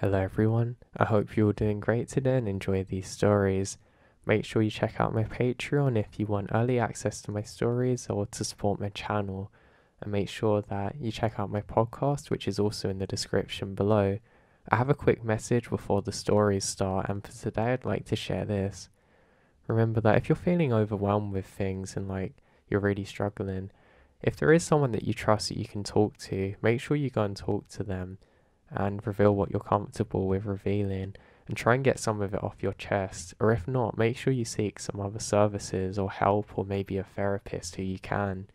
Hello everyone, I hope you're all doing great today and enjoy these stories. Make sure you check out my Patreon if you want early access to my stories or to support my channel. And make sure that you check out my podcast, which is also in the description below. I have a quick message before the stories start, and for today I'd like to share this. Remember that if you're feeling overwhelmed with things and you're really struggling, if there is someone that you trust that you can talk to, make sure you go and talk to them and reveal what you're comfortable with revealing and try and get some of it off your chest. Or if not, make sure you seek some other services or help, or maybe a therapist who you can.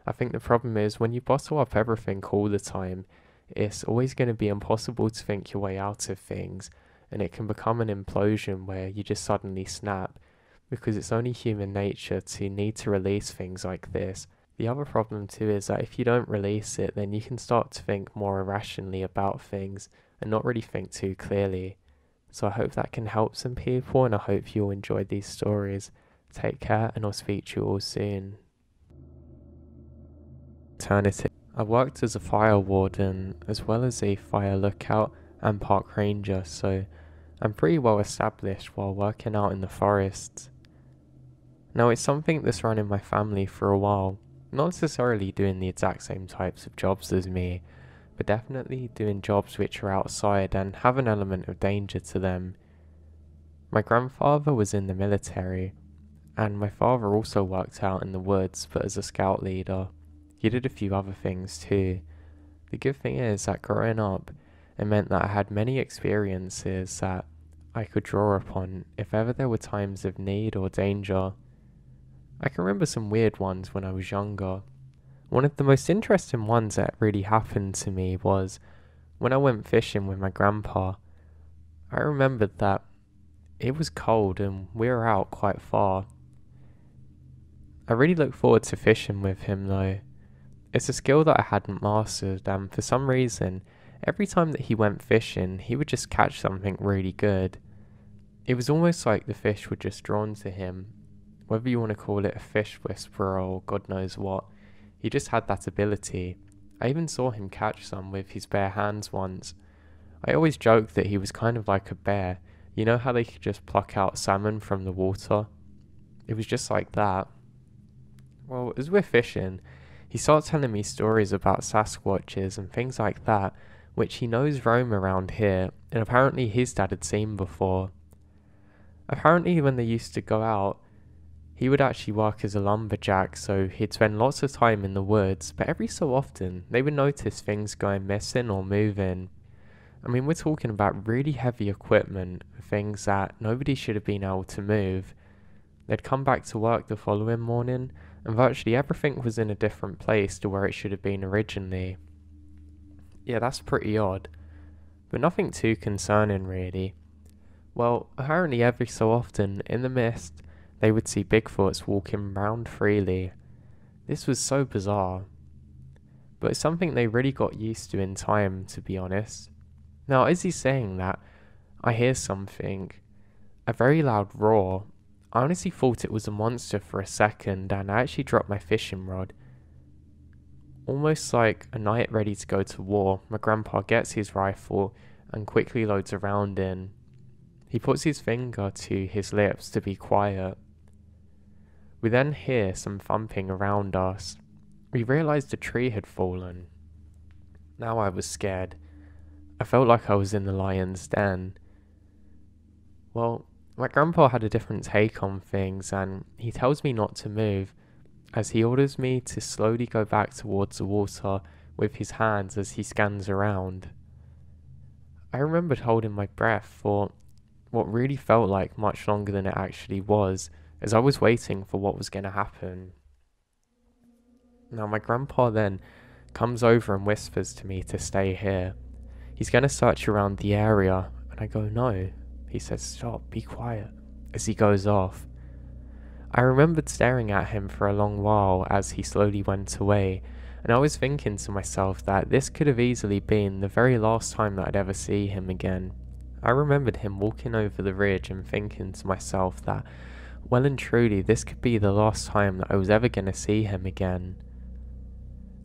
I think the problem is when you bottle up everything all the time, it's always going to be impossible to think your way out of things, and it can become an implosion where you just suddenly snap, because it's only human nature to need to release things like this. The other problem too is that if you don't release it, then you can start to think more irrationally about things and not really think too clearly. So I hope that can help some people, and I hope you'll enjoy these stories. Take care, and I'll speak to you all soon. Alternative. I worked as a fire warden as well as a fire lookout and park ranger, so I'm pretty well established while working out in the forests. Now it's something that's run in my family for a while. Not necessarily doing the exact same types of jobs as me, but definitely doing jobs which are outside and have an element of danger to them. My grandfather was in the military, and my father also worked out in the woods, but as a scout leader. He did a few other things too. The good thing is that growing up, it meant that I had many experiences that I could draw upon if ever there were times of need or danger. I can remember some weird ones when I was younger. One of the most interesting ones that really happened to me was when I went fishing with my grandpa. I remembered that it was cold and we were out quite far. I really look forward to fishing with him though. It's a skill that I hadn't mastered, and for some reason, every time that he went fishing, he would just catch something really good. It was almost like the fish were just drawn to him. Whether you want to call it a fish whisperer or God knows what, he just had that ability. I even saw him catch some with his bare hands once. I always joked that he was kind of like a bear. You know how they could just pluck out salmon from the water? It was just like that. Well, as we're fishing, he starts telling me stories about Sasquatches and things like that, which he knows roam around here, and apparently his dad had seen before. Apparently when they used to go out, he would actually work as a lumberjack, so he'd spend lots of time in the woods, but every so often they would notice things going missing or moving. I mean, we're talking about really heavy equipment, things that nobody should have been able to move. They'd come back to work the following morning, and virtually everything was in a different place to where it should have been originally. Yeah, that's pretty odd, but nothing too concerning really. Well, apparently every so often, in the mist, they would see Bigfoots walking around freely. This was so bizarre, but it's something they really got used to in time, to be honest. Now, as he's saying that, I hear something, a very loud roar. I honestly thought it was a monster for a second, and I actually dropped my fishing rod. Almost like a knight ready to go to war, my grandpa gets his rifle and quickly loads a round in. He puts his finger to his lips to be quiet. We then hear some thumping around us. We realised a tree had fallen. Now I was scared. I felt like I was in the lion's den. Well, my grandpa had a different take on things, and he tells me not to move, as he orders me to slowly go back towards the water with his hands as he scans around. I remembered holding my breath for what really felt like much longer than it actually was, as I was waiting for what was going to happen. Now my grandpa then comes over and whispers to me to stay here. He's going to search around the area, and I go, no. He says, stop, be quiet, as he goes off. I remembered staring at him for a long while as he slowly went away, and I was thinking to myself that this could have easily been the very last time that I'd ever see him again. I remembered him walking over the ridge and thinking to myself that, well and truly, this could be the last time that I was ever going to see him again.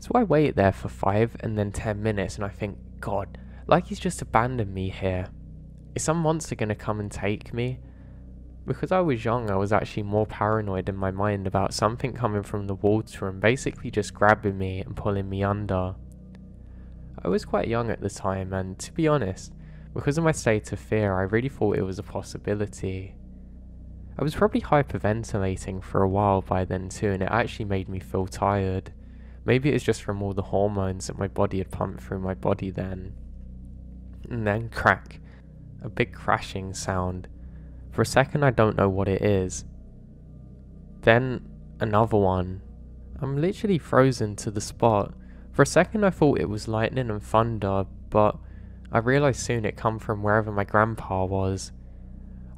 So I wait there for 5 and then 10 minutes, and I think, God, Like he's just abandoned me here. Is some monster gonna come and take me? Because I was young, I was actually more paranoid in my mind about something coming from the water and basically just grabbing me and pulling me under. I was quite young at the time, and to be honest, because of my state of fear, I really thought it was a possibility. I was probably hyperventilating for a while by then too, and it actually made me feel tired. Maybe it was just from all the hormones that my body had pumped through my body then. And then crack. A big crashing sound. For a second I don't know what it is. Then another one. I'm literally frozen to the spot. For a second I thought it was lightning and thunder, but I realised soon it come from wherever my grandpa was.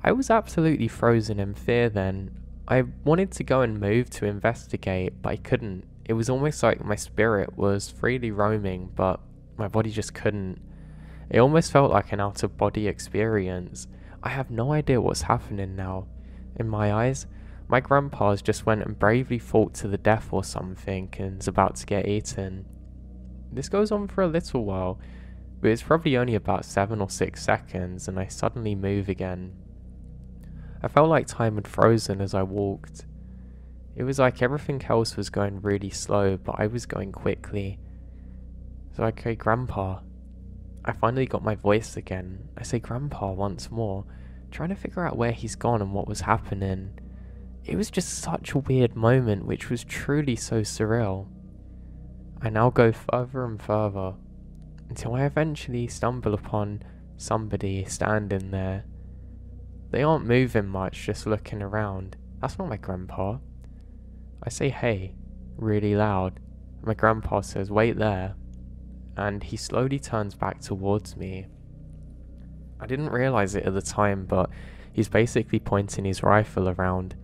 I was absolutely frozen in fear then. I wanted to go and move to investigate, but I couldn't. It was almost like my spirit was freely roaming, but my body just couldn't. It almost felt like an out-of-body experience. I have no idea what's happening now. In my eyes, my grandpa's just went and bravely fought to the death or something and is about to get eaten. This goes on for a little while, but it's probably only about 7 or 6 seconds and I suddenly move again. I felt like time had frozen as I walked. It was like everything else was going really slow, but I was going quickly. So I say, Grandpa. I finally got my voice again. I say Grandpa once more, trying to figure out where he's gone and what was happening. It was just such a weird moment, which was truly so surreal. I now go further and further, until I eventually stumble upon somebody standing there. They aren't moving much, just looking around. That's not my grandpa. I say hey, really loud. My grandpa says wait there, and he slowly turns back towards me. I didn't realise it at the time, but he's basically pointing his rifle around.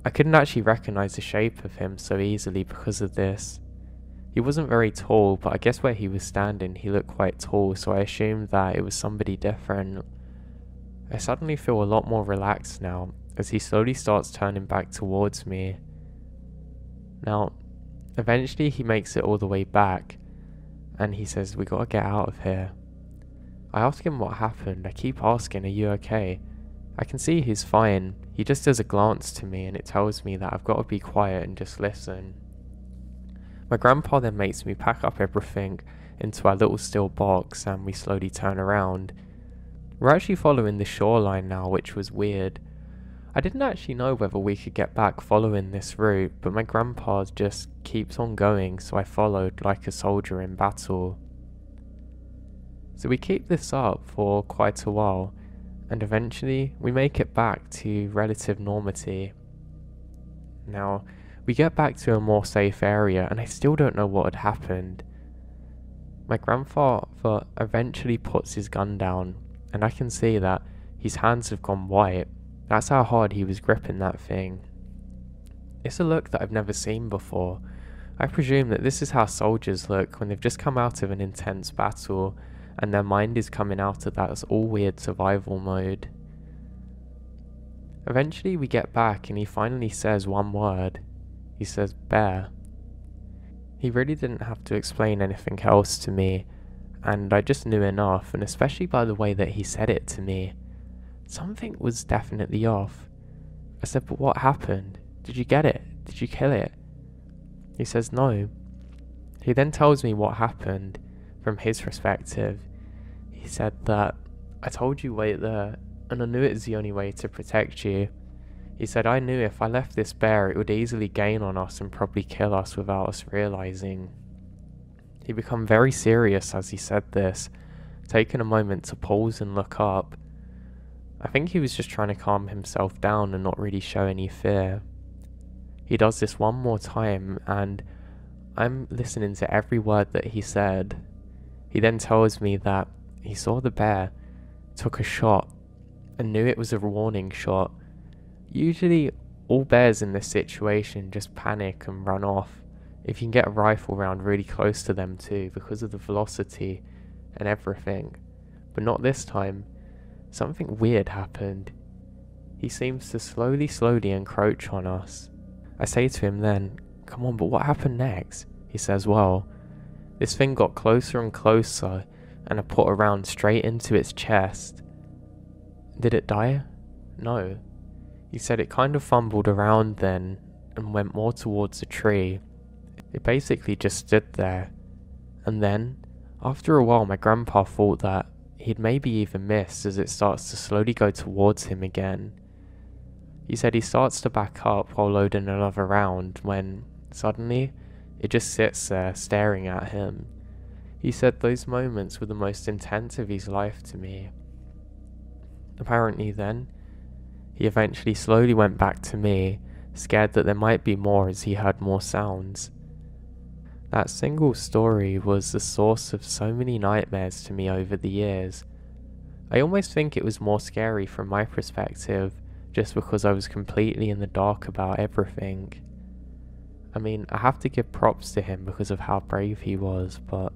I couldn't actually recognise the shape of him so easily because of this. He wasn't very tall, but I guess where he was standing he looked quite tall, so I assumed that it was somebody different. I suddenly feel a lot more relaxed now, as he slowly starts turning back towards me. Now, eventually he makes it all the way back, and he says, we gotta get out of here. I ask him what happened. I keep asking, are you okay? I can see he's fine. He just does a glance to me and it tells me that I've got to be quiet and just listen. My grandpa then makes me pack up everything into our little steel box and we slowly turn around. We're actually following the shoreline now, which was weird. I didn't actually know whether we could get back following this route, but my grandpa just keeps on going, so I followed like a soldier in battle. So we keep this up for quite a while, and eventually we make it back to relative normality. Now, we get back to a more safe area, and I still don't know what had happened. My grandfather eventually puts his gun down, and I can see that his hands have gone white. That's how hard he was gripping that thing. It's a look that I've never seen before. I presume that this is how soldiers look when they've just come out of an intense battle and their mind is coming out of that all-weird survival mode. Eventually we get back and he finally says one word. He says, bear. He really didn't have to explain anything else to me, and I just knew enough, and especially by the way that he said it to me. Something was definitely off. I said, but what happened? Did you get it? Did you kill it? He says no. He then tells me what happened from his perspective. He said that, I told you wait there, and I knew it was the only way to protect you. He said I knew if I left this bear it would easily gain on us and probably kill us without us realising. He became very serious as he said this, taking a moment to pause and look up. I think he was just trying to calm himself down and not really show any fear. He does this one more time and I'm listening to every word that he said. He then tells me that he saw the bear, took a shot, and knew it was a warning shot. Usually, all bears in this situation just panic and run off. If you can get a rifle round really close to them too, because of the velocity and everything. But not this time. Something weird happened. He seems to slowly encroach on us. I say to him then, come on, but what happened next? He says, well, this thing got closer and closer, and I put a round straight into its chest. Did it die? No. He said it kind of fumbled around then and went more towards a tree. It basically just stood there. And then, after a while, my grandpa thought that he'd maybe even missed as it starts to slowly go towards him again. He said he starts to back up while loading another round when, suddenly, it just sits there staring at him. He said those moments were the most intense of his life to me. Apparently then, he eventually slowly went back to me, scared that there might be more as he heard more sounds. That single story was the source of so many nightmares to me over the years. I almost think it was more scary from my perspective, just because I was completely in the dark about everything. I mean, I have to give props to him because of how brave he was, but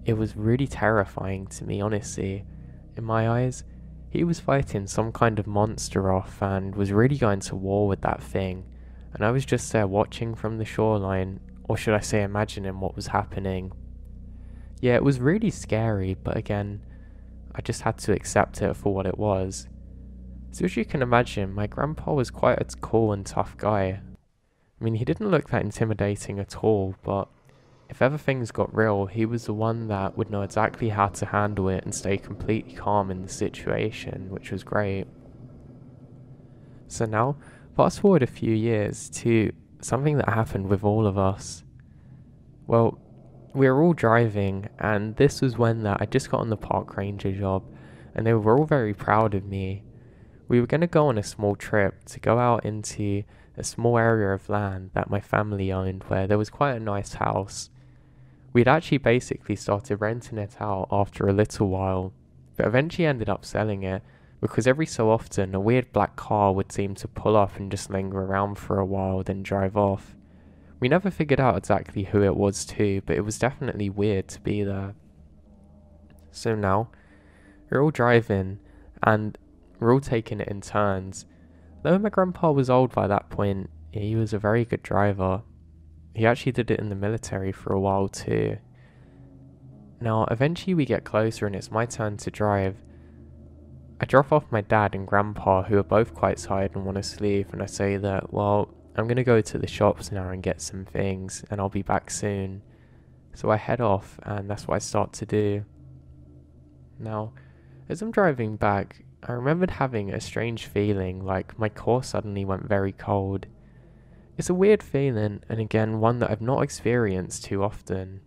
it was really terrifying to me, honestly. In my eyes, he was fighting some kind of monster off and was really going to war with that thing, and I was just there watching from the shoreline, or should I say imagining what was happening. Yeah, it was really scary, but again, I just had to accept it for what it was. So as you can imagine, my grandpa was quite a cool and tough guy. I mean, he didn't look that intimidating at all, but if ever things got real, he was the one that would know exactly how to handle it and stay completely calm in the situation, which was great. So now, fast forward a few years to something that happened with all of us. Well, we were all driving, and this was when I just got on the park ranger job, and they were all very proud of me. We were going to go on a small trip to go out into a small area of land that my family owned where there was quite a nice house. We'd actually basically started renting it out after a little while, but eventually ended up selling it because every so often a weird black car would seem to pull up and just linger around for a while then drive off. We never figured out exactly who it was too, but it was definitely weird to be there. So now, we're all driving and we're all taking it in turns. Though my grandpa was old by that point, he was a very good driver. He actually did it in the military for a while too. Now, eventually we get closer and it's my turn to drive. I drop off my dad and grandpa, who are both quite tired and want to sleep, and I say that, well, I'm going to go to the shops now and get some things, and I'll be back soon. So I head off, and that's what I start to do. Now, as I'm driving back, I remembered having a strange feeling, like my core suddenly went very cold. It's a weird feeling, and again, one that I've not experienced too often.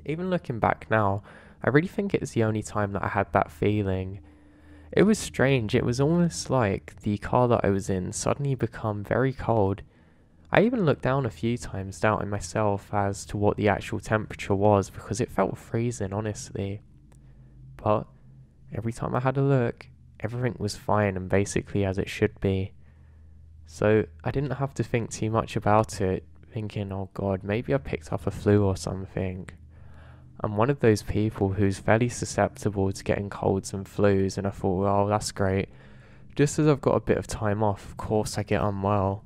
Even looking back now, I really think it's the only time that I had that feeling. It was strange, it was almost like the car that I was in suddenly become very cold. I even looked down a few times, doubting myself as to what the actual temperature was, because it felt freezing, honestly. But every time I had a look, everything was fine and basically as it should be. So I didn't have to think too much about it, thinking, oh god, maybe I picked up a flu or something. I'm one of those people who's fairly susceptible to getting colds and flus, and I thought, well, that's great. Just as I've got a bit of time off, of course I get unwell.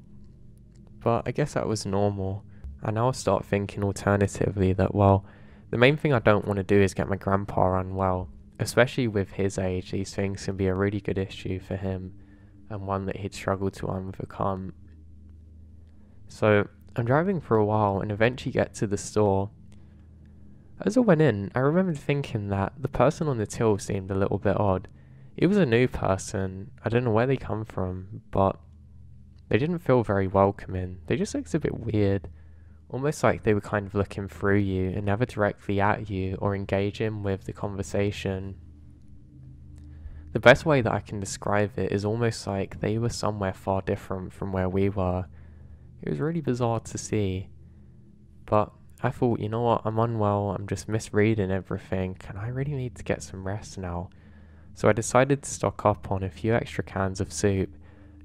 But I guess that was normal. I now start thinking alternatively that, well, the main thing I don't want to do is get my grandpa unwell. Especially with his age, these things can be a really good issue for him, and one that he'd struggle to overcome. So I'm driving for a while and eventually get to the store. As I went in, I remembered thinking that the person on the till seemed a little bit odd. He was a new person, I don't know where they come from, but they didn't feel very welcoming. They just looked a bit weird, almost like they were kind of looking through you and never directly at you or engaging with the conversation. The best way that I can describe it is almost like they were somewhere far different from where we were. It was really bizarre to see, but I thought, you know what, I'm unwell, I'm just misreading everything, and I really need to get some rest now. So I decided to stock up on a few extra cans of soup,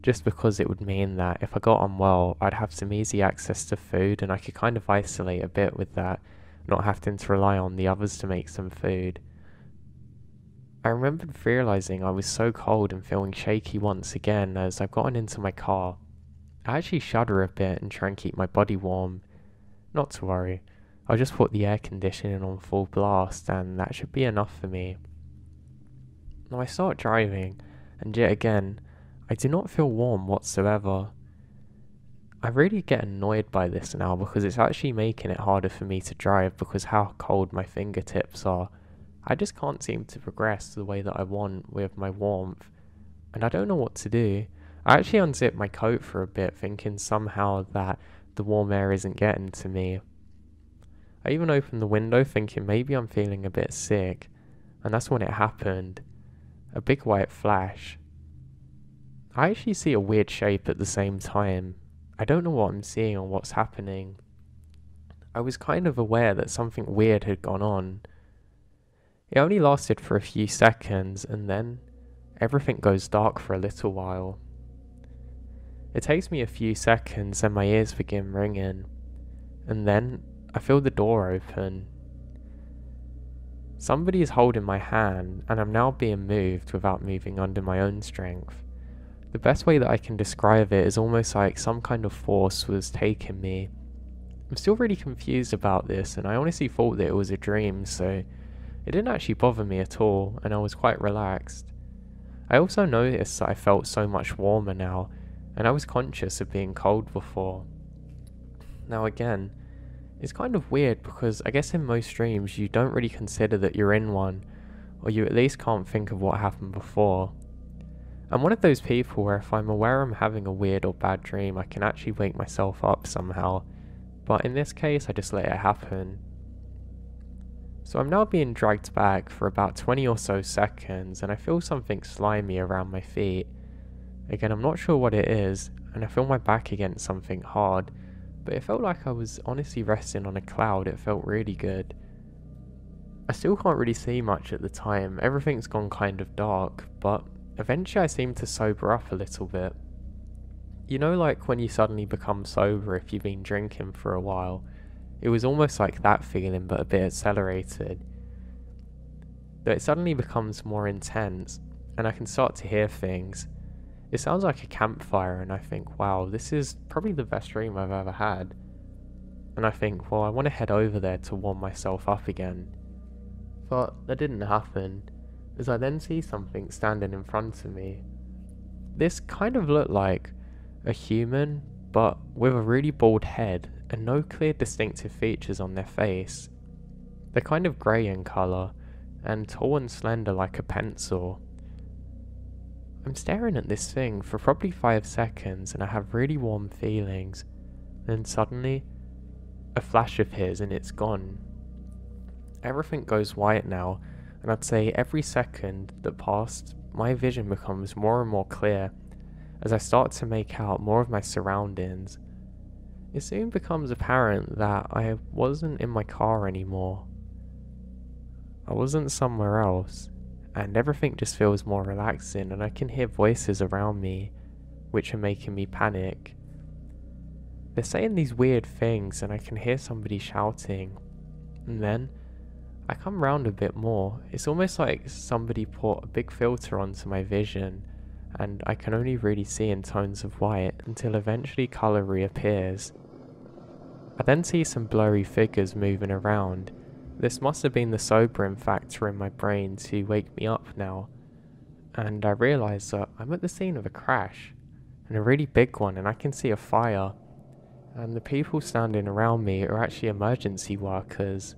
just because it would mean that if I got unwell, I'd have some easy access to food and I could kind of isolate a bit with that, not having to rely on the others to make some food. I remembered realising I was so cold and feeling shaky once again as I've gotten into my car. I actually shudder a bit and try and keep my body warm. Not to worry, I'll just put the air conditioning on full blast and that should be enough for me. Now I start driving, and yet again, I do not feel warm whatsoever. I really get annoyed by this now because it's actually making it harder for me to drive because how cold my fingertips are. I just can't seem to progress the way that I want with my warmth, and I don't know what to do. I actually unzipped my coat for a bit, thinking somehow that the warm air isn't getting to me. I even opened the window thinking maybe I'm feeling a bit sick, and that's when it happened. A big white flash. I actually see a weird shape at the same time. I don't know what I'm seeing or what's happening. I was kind of aware that something weird had gone on. It only lasted for a few seconds and then everything goes dark for a little while. It takes me a few seconds and my ears begin ringing, and then I feel the door open. Somebody is holding my hand and I'm now being moved without moving under my own strength. The best way that I can describe it is almost like some kind of force was taking me. I'm still really confused about this, and I honestly thought that it was a dream, so it didn't actually bother me at all, and I was quite relaxed. I also noticed that I felt so much warmer now, and I was conscious of being cold before. Now again, it's kind of weird because I guess in most dreams you don't really consider that you're in one, or you at least can't think of what happened before. I'm one of those people where if I'm aware I'm having a weird or bad dream, I can actually wake myself up somehow, but in this case I just let it happen. So I'm now being dragged back for about 20 or so seconds and I feel something slimy around my feet. Again, I'm not sure what it is, and I feel my back against something hard, but it felt like I was honestly resting on a cloud. It felt really good. I still can't really see much at the time, everything's gone kind of dark, but eventually I seem to sober up a little bit. You know, like when you suddenly become sober if you've been drinking for a while. It was almost like that feeling, but a bit accelerated. But it suddenly becomes more intense, and I can start to hear things. It sounds like a campfire, and I think, wow, this is probably the best dream I've ever had. And I think, well, I want to head over there to warm myself up again. But that didn't happen, as I then see something standing in front of me. This kind of looked like a human, but with a really bald head and no clear distinctive features on their face. They're kind of grey in colour, and tall and slender like a pencil. I'm staring at this thing for probably 5 seconds and I have really warm feelings. Then suddenly, a flash appears and it's gone. Everything goes white now, and I'd say every second that passed, my vision becomes more and more clear as I start to make out more of my surroundings. It soon becomes apparent that I wasn't in my car anymore. I wasn't somewhere else, and everything just feels more relaxing, and I can hear voices around me, which are making me panic. They're saying these weird things, and I can hear somebody shouting, and then I come round a bit more. It's almost like somebody put a big filter onto my vision, and I can only really see in tones of white until eventually colour reappears. I then see some blurry figures moving around. This must have been the sobering factor in my brain to wake me up now, and I realise that I'm at the scene of a crash, and a really big one, and I can see a fire, and the people standing around me are actually emergency workers.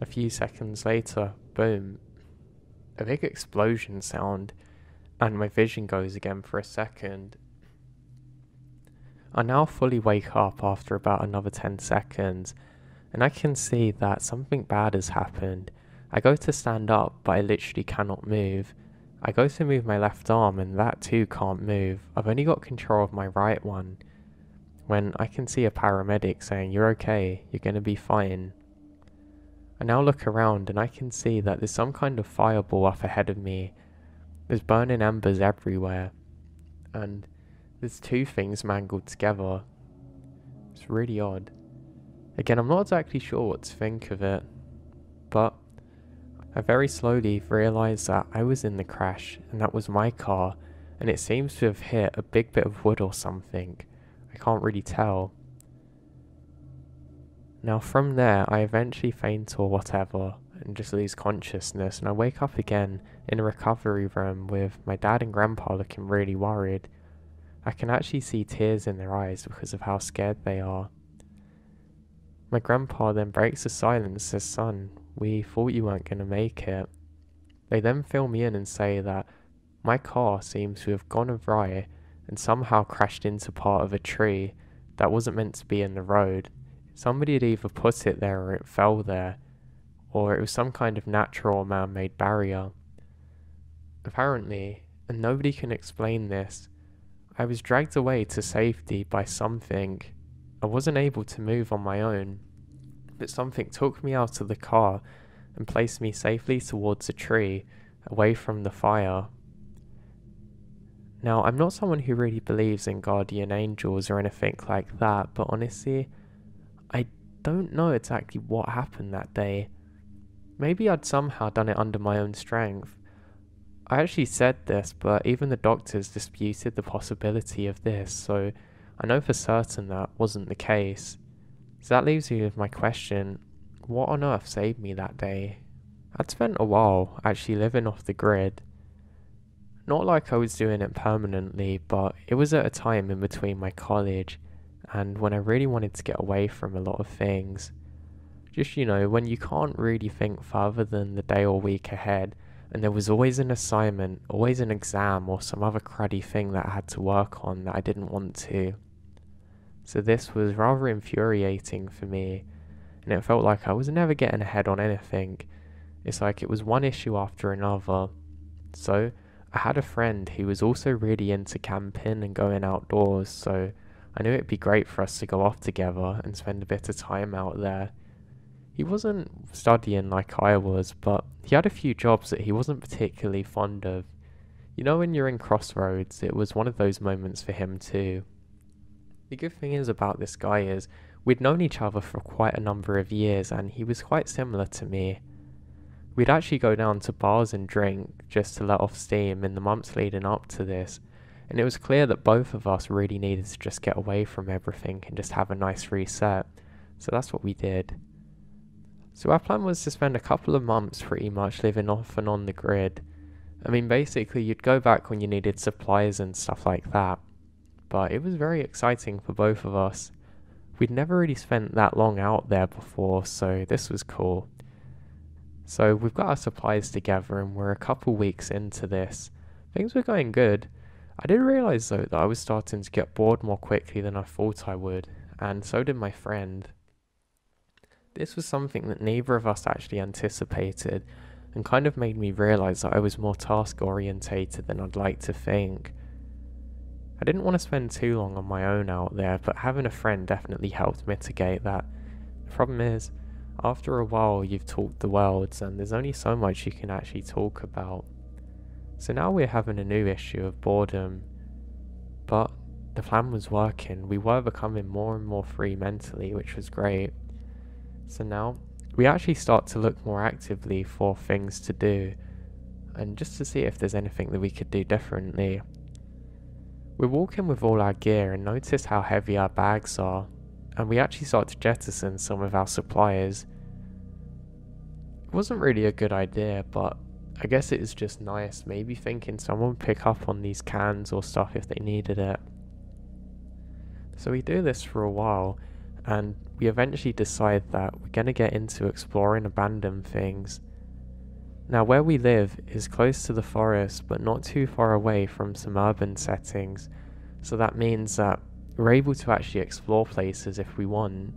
A few seconds later, boom, a big explosion sound, and my vision goes again for a second. I now fully wake up after about another 10 seconds, and I can see that something bad has happened. I go to stand up, but I literally cannot move. I go to move my left arm, and that too can't move. I've only got control of my right one, when I can see a paramedic saying, "You're okay, you're gonna be fine." I now look around, and I can see that there's some kind of fireball up ahead of me. There's burning embers everywhere, and there's two things mangled together. It's really odd. Again, I'm not exactly sure what to think of it, but I very slowly realised that I was in the crash, and that was my car, and it seems to have hit a big bit of wood or something. I can't really tell. Now from there, I eventually faint or whatever and just lose consciousness, and I wake up again in a recovery room with my dad and grandpa looking really worried. I can actually see tears in their eyes because of how scared they are. My grandpa then breaks the silence and says, "Son, we thought you weren't going to make it." They then fill me in and say that my car seems to have gone awry and somehow crashed into part of a tree that wasn't meant to be in the road. Somebody had either put it there or it fell there, or it was some kind of natural or man-made barrier. Apparently, and nobody can explain this, I was dragged away to safety by something. I wasn't able to move on my own, but something took me out of the car and placed me safely towards a tree, away from the fire. Now, I'm not someone who really believes in guardian angels or anything like that, but honestly, I don't know exactly what happened that day. Maybe I'd somehow done it under my own strength. I actually said this, but even the doctors disputed the possibility of this, so I know for certain that wasn't the case. So that leaves me with my question, what on earth saved me that day? I'd spent a while actually living off the grid. Not like I was doing it permanently, but it was at a time in between my college and when I really wanted to get away from a lot of things. Just, when you can't really think further than the day or week ahead, and there was always an assignment, always an exam or some other cruddy thing that I had to work on that I didn't want to. So this was rather infuriating for me, and it felt like I was never getting ahead on anything. It's like it was one issue after another. So I had a friend who was also really into camping and going outdoors, so I knew it'd be great for us to go off together and spend a bit of time out there. He wasn't studying like I was, but he had a few jobs that he wasn't particularly fond of. When you're in crossroads, it was one of those moments for him too. The good thing is about this guy is we'd known each other for quite a number of years, and he was quite similar to me. We'd actually go down to bars and drink just to let off steam in the months leading up to this, and it was clear that both of us really needed to just get away from everything and just have a nice reset, so that's what we did. So our plan was to spend a couple of months pretty much living off and on the grid. I mean, basically you'd go back when you needed supplies and stuff like that, but it was very exciting for both of us. We'd never really spent that long out there before, so this was cool. So we've got our supplies together and we're a couple weeks into this. Things were going good. I did realise though that I was starting to get bored more quickly than I thought I would, and so did my friend. This was something that neither of us actually anticipated, and kind of made me realise that I was more task orientated than I'd like to think. I didn't want to spend too long on my own out there, but having a friend definitely helped mitigate that. The problem is, after a while you've talked the worlds and there's only so much you can actually talk about. So now we're having a new issue of boredom, but the plan was working. We were becoming more and more free mentally, which was great. So now we actually start to look more actively for things to do, and just to see if there's anything that we could do differently. We're walking with all our gear and notice how heavy our bags are, and we actually start to jettison some of our supplies. It wasn't really a good idea, but I guess it is just nice, maybe thinking someone would pick up on these cans or stuff if they needed it. So we do this for a while, and we eventually decide that we're going to get into exploring abandoned things. Now where we live is close to the forest, but not too far away from some urban settings, so that means that we're able to actually explore places if we want.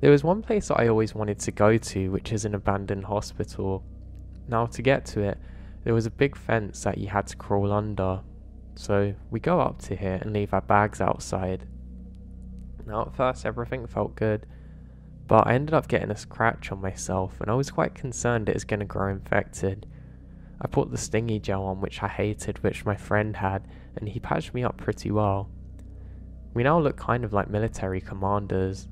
There was one place that I always wanted to go to, which is an abandoned hospital. Now to get to it, there was a big fence that you had to crawl under, so we go up to here and leave our bags outside. Now at first everything felt good, but I ended up getting a scratch on myself and I was quite concerned it was going to grow infected. I put the stingy gel on, which I hated, which my friend had, and he patched me up pretty well. We now look kind of like military commanders,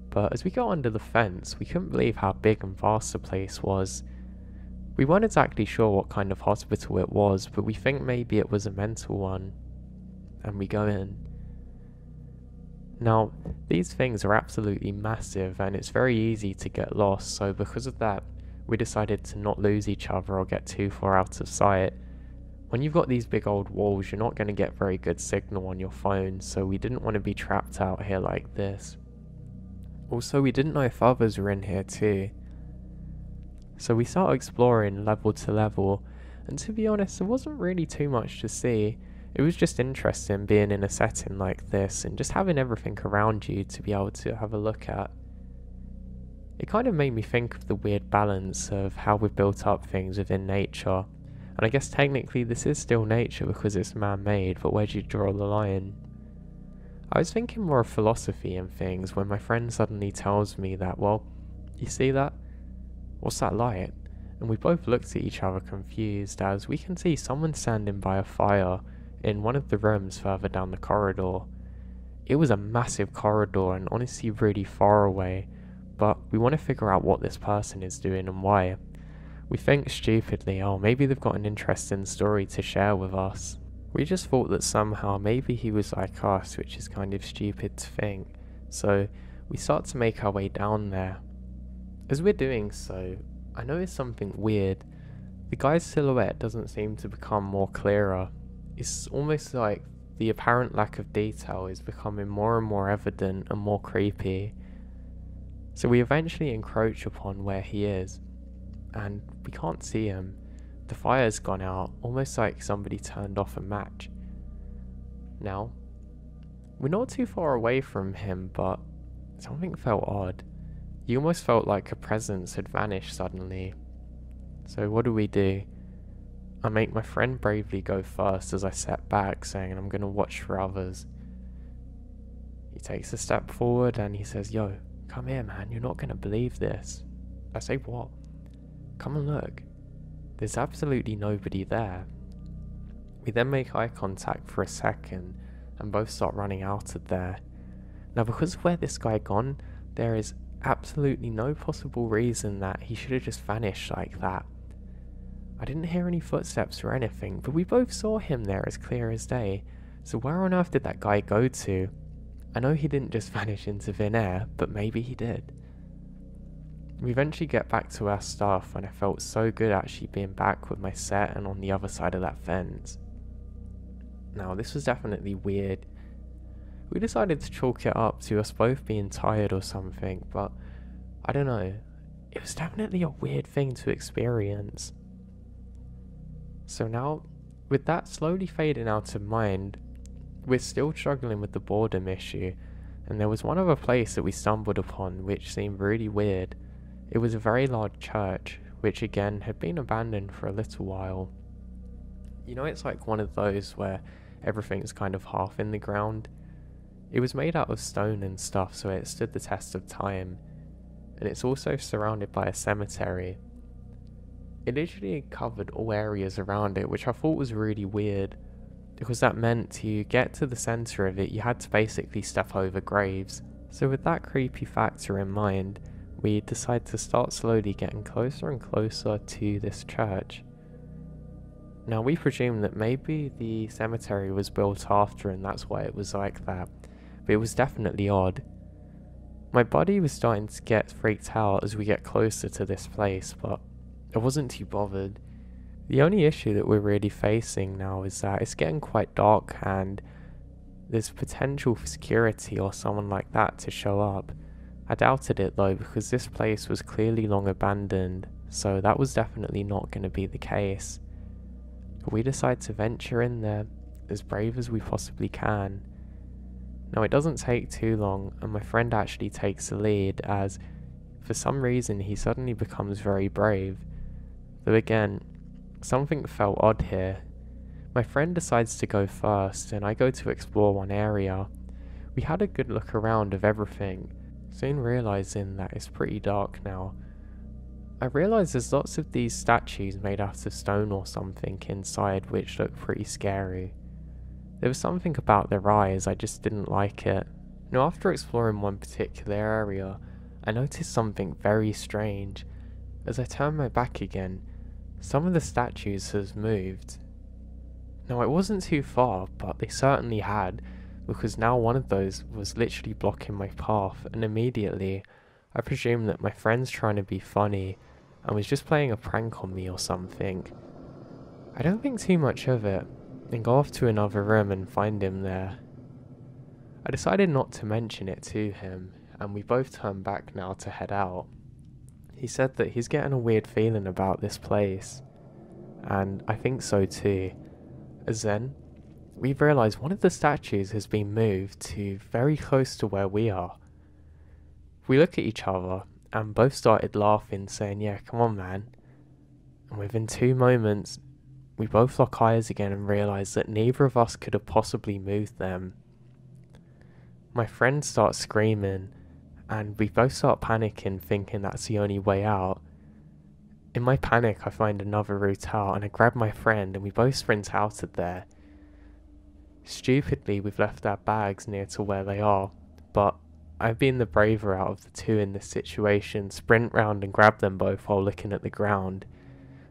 but as we got under the fence we couldn't believe how big and vast the place was. We weren't exactly sure what kind of hospital it was, but we think maybe it was a mental one, and we go in. Now, these things are absolutely massive and it's very easy to get lost, so because of that, we decided to not lose each other or get too far out of sight. When you've got these big old walls, you're not going to get very good signal on your phone, so we didn't want to be trapped out here like this. Also, we didn't know if others were in here too. So we started exploring level to level, and to be honest, there wasn't really too much to see. It was just interesting being in a setting like this and just having everything around you to be able to have a look at. It kind of made me think of the weird balance of how we've built up things within nature. And I guess technically this is still nature because it's man-made, but where do you draw the line? I was thinking more of philosophy and things when my friend suddenly tells me that, well, you see that? What's that light? And we both looked at each other confused as we can see someone standing by a fire in one of the rooms further down the corridor. It was a massive corridor and honestly really far away, but we want to figure out what this person is doing and why. We think stupidly, oh, maybe they've got an interesting story to share with us. We just thought that somehow maybe he was like us, which is kind of stupid to think. So we start to make our way down there. As we're doing so, I noticed something weird. The guy's silhouette doesn't seem to become more clearer. It's almost like the apparent lack of detail is becoming more and more evident and more creepy. So we eventually encroach upon where he is, and we can't see him. The fire's gone out, almost like somebody turned off a match. Now, we're not too far away from him, but something felt odd. You almost felt like a presence had vanished suddenly. So what do? I make my friend bravely go first as I step back, saying I'm going to watch for others. He takes a step forward and he says, "Yo, come here man, you're not going to believe this." I say, "What?" "Come and look. There's absolutely nobody there." We then make eye contact for a second and both start running out of there. Now because of where this guy gone, there is absolutely no possible reason that he should have just vanished like that. I didn't hear any footsteps or anything, but we both saw him there as clear as day. So where on earth did that guy go to? I know he didn't just vanish into thin air, but maybe he did. We eventually get back to our stuff and I felt so good actually being back with my set and on the other side of that fence. Now this was definitely weird. We decided to chalk it up to us both being tired or something, but I don't know. It was definitely a weird thing to experience. So now, with that slowly fading out of mind, we're still struggling with the boredom issue, and there was one other place that we stumbled upon which seemed really weird. It was a very large church, which again had been abandoned for a little while. You know, it's like one of those where everything's kind of half in the ground. It was made out of stone and stuff, so it stood the test of time, and it's also surrounded by a cemetery. It literally covered all areas around it, which I thought was really weird, because that meant to get to the centre of it you had to basically step over graves. So with that creepy factor in mind, we decided to start slowly getting closer and closer to this church. Now we presume that maybe the cemetery was built after and that's why it was like that, but it was definitely odd. My body was starting to get freaked out as we get closer to this place, but I wasn't too bothered. The only issue that we're really facing now is that it's getting quite dark and there's potential for security or someone like that to show up. I doubted it though because this place was clearly long abandoned, so that was definitely not going to be the case. But we decide to venture in there as brave as we possibly can. Now it doesn't take too long and my friend actually takes the lead as for some reason he suddenly becomes very brave. Though again, something felt odd here. My friend decides to go first and I go to explore one area. We had a good look around of everything, soon realising that it's pretty dark now. I realised there's lots of these statues made out of stone or something inside which look pretty scary. There was something about their eyes, I just didn't like it. Now after exploring one particular area, I noticed something very strange. As I turned my back again, some of the statues has moved. Now it wasn't too far, but they certainly had, because now one of those was literally blocking my path, and immediately I presumed that my friend's trying to be funny and was just playing a prank on me or something. I don't think too much of it, and go off to another room and find him there. I decided not to mention it to him, and we both turned back now to head out. He said that he's getting a weird feeling about this place, and I think so too, as then we've realised one of the statues has been moved to very close to where we are. We look at each other and both started laughing, saying, "Yeah, come on man," and within 2 moments we both lock eyes again and realise that neither of us could have possibly moved them. My friend starts screaming, and we both start panicking, thinking that's the only way out. In my panic, I find another route out, and I grab my friend, and we both sprint out of there. Stupidly, we've left our bags near to where they are, but I've been the braver out of the two in this situation, sprint round and grab them both while looking at the ground.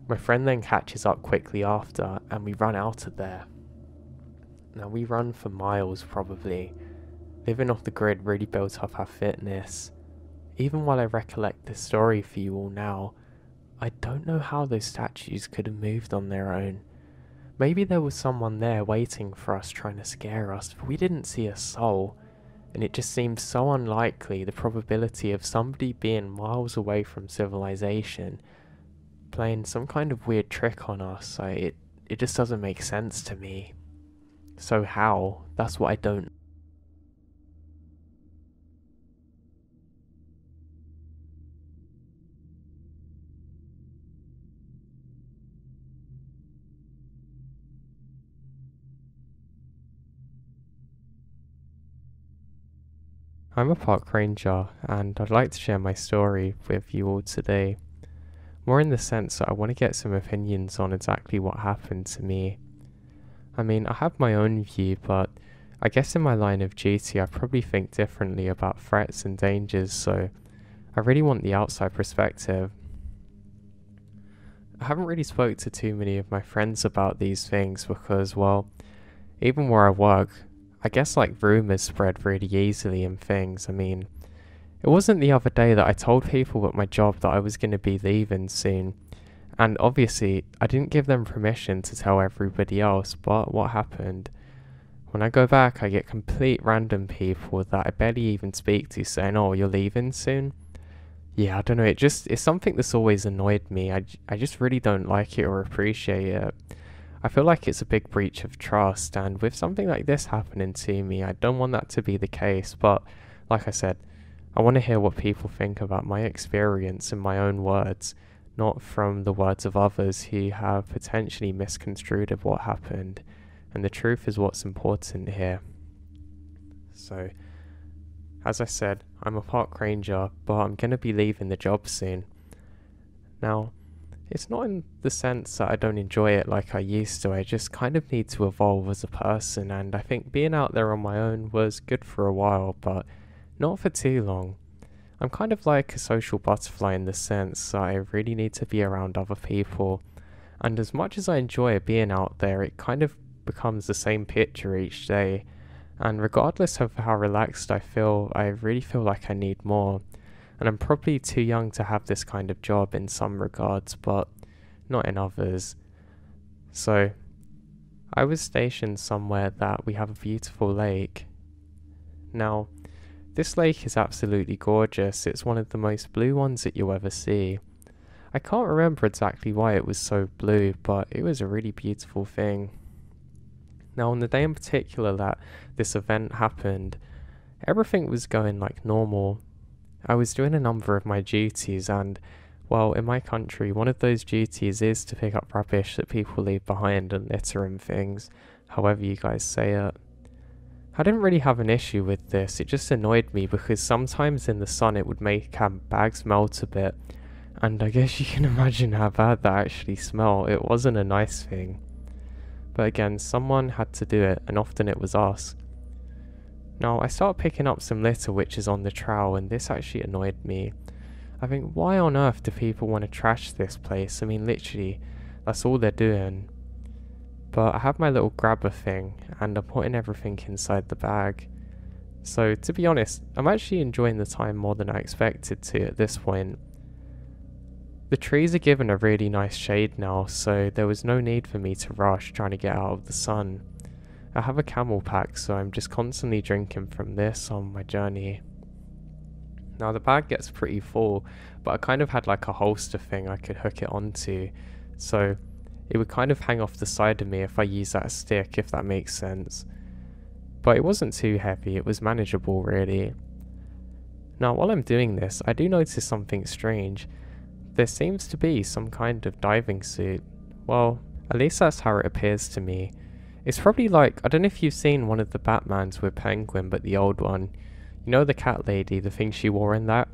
My friend then catches up quickly after, and we run out of there. Now we run for miles probably. Living off the grid really built up our fitness. Even while I recollect this story for you all now, I don't know how those statues could have moved on their own. Maybe there was someone there waiting for us trying to scare us, but we didn't see a soul, and it just seems so unlikely, the probability of somebody being miles away from civilization, playing some kind of weird trick on us. It just doesn't make sense to me. So how? That's what I don't. I'm a park ranger, and I'd like to share my story with you all today. More in the sense that I want to get some opinions on exactly what happened to me. I mean, I have my own view, but I guess in my line of duty I probably think differently about threats and dangers, so I really want the outside perspective. I haven't really spoke to too many of my friends about these things because, well, even where I work, I guess like rumours spread really easily and things. I mean, it wasn't the other day that I told people at my job that I was going to be leaving soon, and obviously I didn't give them permission to tell everybody else, but what happened? When I go back, I get complete random people that I barely even speak to saying, "Oh, you're leaving soon?" Yeah, I don't know, it's something that's always annoyed me. I just really don't like it or appreciate it. I feel like it's a big breach of trust, and with something like this happening to me, I don't want that to be the case, but like I said, I want to hear what people think about my experience in my own words, not from the words of others who have potentially misconstrued of what happened, and the truth is what's important here. So, as I said, I'm a park ranger, but I'm going to be leaving the job soon. Now, it's not in the sense that I don't enjoy it like I used to, I just kind of need to evolve as a person, and I think being out there on my own was good for a while, but not for too long. I'm kind of like a social butterfly in the sense that I really need to be around other people, and as much as I enjoy being out there, it kind of becomes the same picture each day, and regardless of how relaxed I feel, I really feel like I need more. And I'm probably too young to have this kind of job in some regards, but not in others. So, I was stationed somewhere that we have a beautiful lake. Now, this lake is absolutely gorgeous. It's one of the most blue ones that you'll ever see. I can't remember exactly why it was so blue, but it was a really beautiful thing. Now, on the day in particular that this event happened, everything was going like normal. I was doing a number of my duties, and, well, in my country, one of those duties is to pick up rubbish that people leave behind and litter and things, however you guys say it. I didn't really have an issue with this, it just annoyed me because sometimes in the sun it would make our bags melt a bit, and I guess you can imagine how bad that actually smelled. It wasn't a nice thing. But again, someone had to do it, and often it was us. Now, I started picking up some litter which is on the trowel, and this actually annoyed me. I think, why on earth do people want to trash this place? I mean, literally, that's all they're doing. But I have my little grabber thing, and I'm putting everything inside the bag. So to be honest, I'm actually enjoying the time more than I expected to at this point. The trees are given a really nice shade now, so there was no need for me to rush trying to get out of the sun. I have a camel pack, so I'm just constantly drinking from this on my journey. Now the bag gets pretty full, but I kind of had like a holster thing I could hook it onto, so it would kind of hang off the side of me if I use that stick, if that makes sense. But it wasn't too heavy, it was manageable really. Now while I'm doing this, I do notice something strange. There seems to be some kind of diving suit. Well, at least that's how it appears to me. It's probably like, I don't know if you've seen one of the Batmans with Penguin, but the old one. You know the cat lady, the thing she wore in that?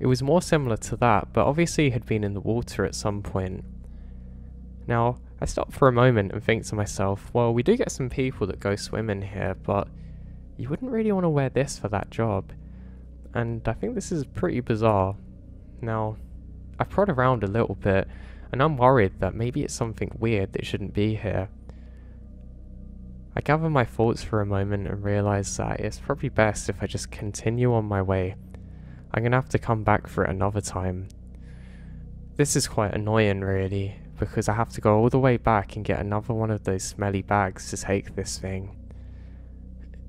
It was more similar to that, but obviously had been in the water at some point. Now, I stop for a moment and think to myself, well, we do get some people that go swimming here, but you wouldn't really want to wear this for that job. And I think this is pretty bizarre. Now, I've prod around a little bit, and I'm worried that maybe it's something weird that shouldn't be here. I gather my thoughts for a moment and realise that it's probably best if I just continue on my way. I'm gonna have to come back for it another time. This is quite annoying really, because I have to go all the way back and get another one of those smelly bags to take this thing.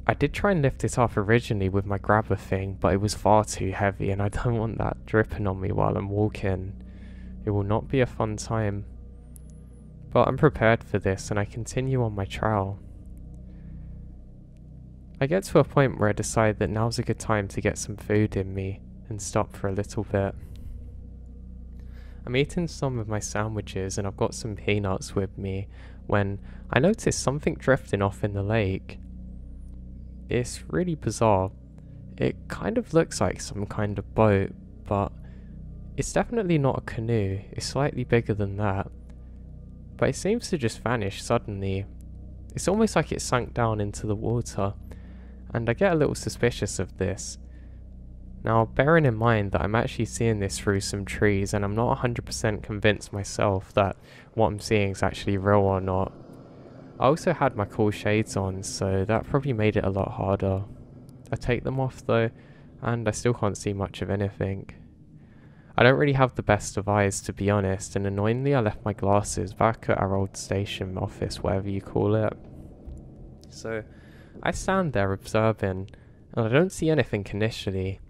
I did try and lift it off originally with my grabber thing, but it was far too heavy and I don't want that dripping on me while I'm walking. It will not be a fun time. But I'm prepared for this and I continue on my trail. I get to a point where I decide that now's a good time to get some food in me and stop for a little bit. I'm eating some of my sandwiches and I've got some peanuts with me when I notice something drifting off in the lake. It's really bizarre. It kind of looks like some kind of boat, but it's definitely not a canoe. It's slightly bigger than that. But it seems to just vanish suddenly. It's almost like it sunk down into the water, and I get a little suspicious of this. Now, bearing in mind that I'm actually seeing this through some trees and I'm not 100% convinced myself that what I'm seeing is actually real or not. I also had my cool shades on, so that probably made it a lot harder. I take them off though, and I still can't see much of anything. I don't really have the best of eyes to be honest, and annoyingly I left my glasses back at our old station office, whatever you call it. So I stand there observing, and I don't see anything initially.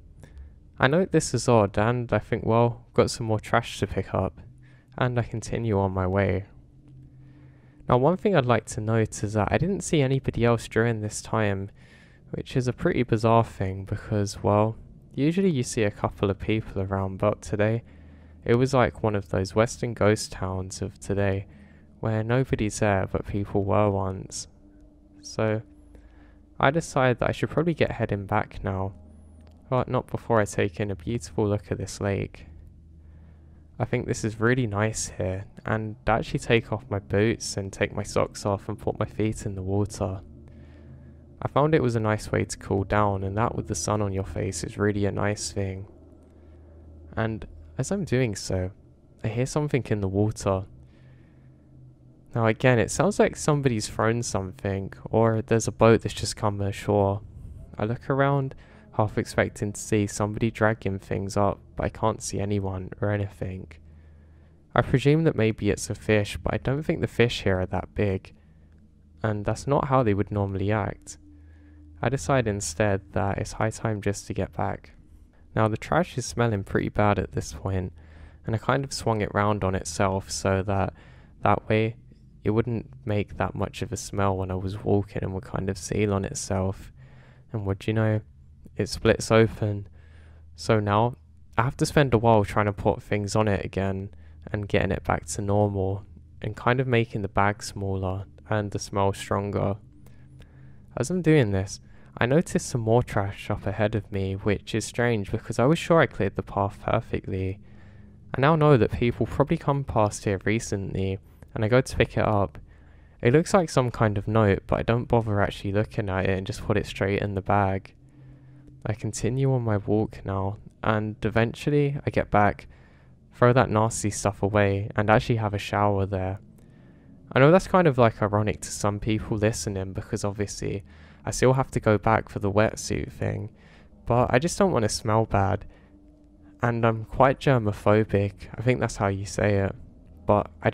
I note this is odd, and I think, well, got some more trash to pick up, and I continue on my way. Now one thing I'd like to note is that I didn't see anybody else during this time, which is a pretty bizarre thing because, well, usually you see a couple of people around, but today, it was like one of those western ghost towns of today, where nobody's there but people were once. So, I decided that I should probably get heading back now, but not before I take in a beautiful look at this lake. I think this is really nice here, and I actually take off my boots and take my socks off and put my feet in the water. I found it was a nice way to cool down, and that with the sun on your face is really a nice thing. And as I'm doing so, I hear something in the water. Now again, it sounds like somebody's thrown something, or there's a boat that's just come ashore. I look around, half expecting to see somebody dragging things up, but I can't see anyone or anything. I presume that maybe it's a fish, but I don't think the fish here are that big, and that's not how they would normally act. I decide instead that it's high time just to get back. Now the trash is smelling pretty bad at this point, and I kind of swung it round on itself so that way it wouldn't make that much of a smell when I was walking and would kind of seal on itself. And would you know, it splits open. So now I have to spend a while trying to put things on it again and getting it back to normal and kind of making the bag smaller and the smell stronger. As I'm doing this, I noticed some more trash up ahead of me, which is strange because I was sure I cleared the path perfectly. I now know that people probably come past here recently, and I go to pick it up. It looks like some kind of note, but I don't bother actually looking at it and just put it straight in the bag. I continue on my walk now, and eventually I get back, throw that nasty stuff away, and actually have a shower there. I know that's kind of like ironic to some people listening because obviously I still have to go back for the wetsuit thing, but I just don't want to smell bad. And I'm quite germophobic, I think that's how you say it. But I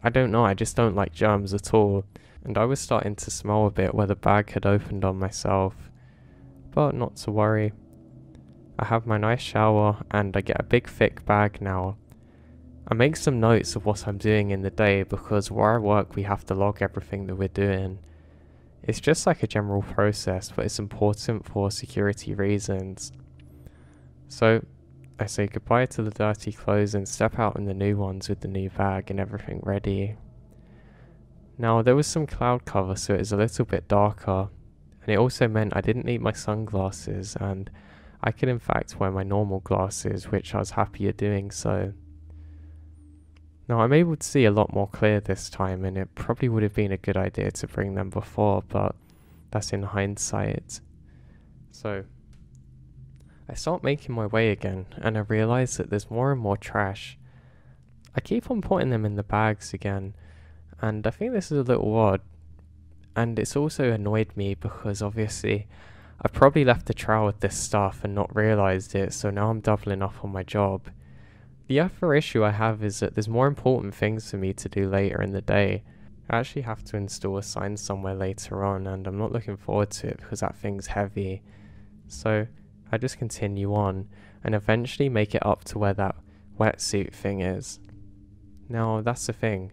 don't know, I just don't like germs at all. And I was starting to smell a bit where the bag had opened on myself. But not to worry. I have my nice shower and I get a big thick bag now. I make some notes of what I'm doing in the day because where I work we have to log everything that we're doing. It's just like a general process, but it's important for security reasons. So I say goodbye to the dirty clothes and step out in the new ones with the new bag and everything ready. Now there was some cloud cover so it was a little bit darker, and it also meant I didn't need my sunglasses and I could in fact wear my normal glasses, which I was happier doing so. Now I'm able to see a lot more clear this time, and it probably would have been a good idea to bring them before, but that's in hindsight. So I start making my way again, and I realise that there's more and more trash. I keep on putting them in the bags again, and I think this is a little odd, and it's also annoyed me because obviously I probably left the trowel with this stuff and not realised it, so now I'm doubling up on my job. The other issue I have is that there's more important things for me to do later in the day. I actually have to install a sign somewhere later on, and I'm not looking forward to it because that thing's heavy. So I just continue on and eventually make it up to where that wetsuit thing is. Now that's the thing,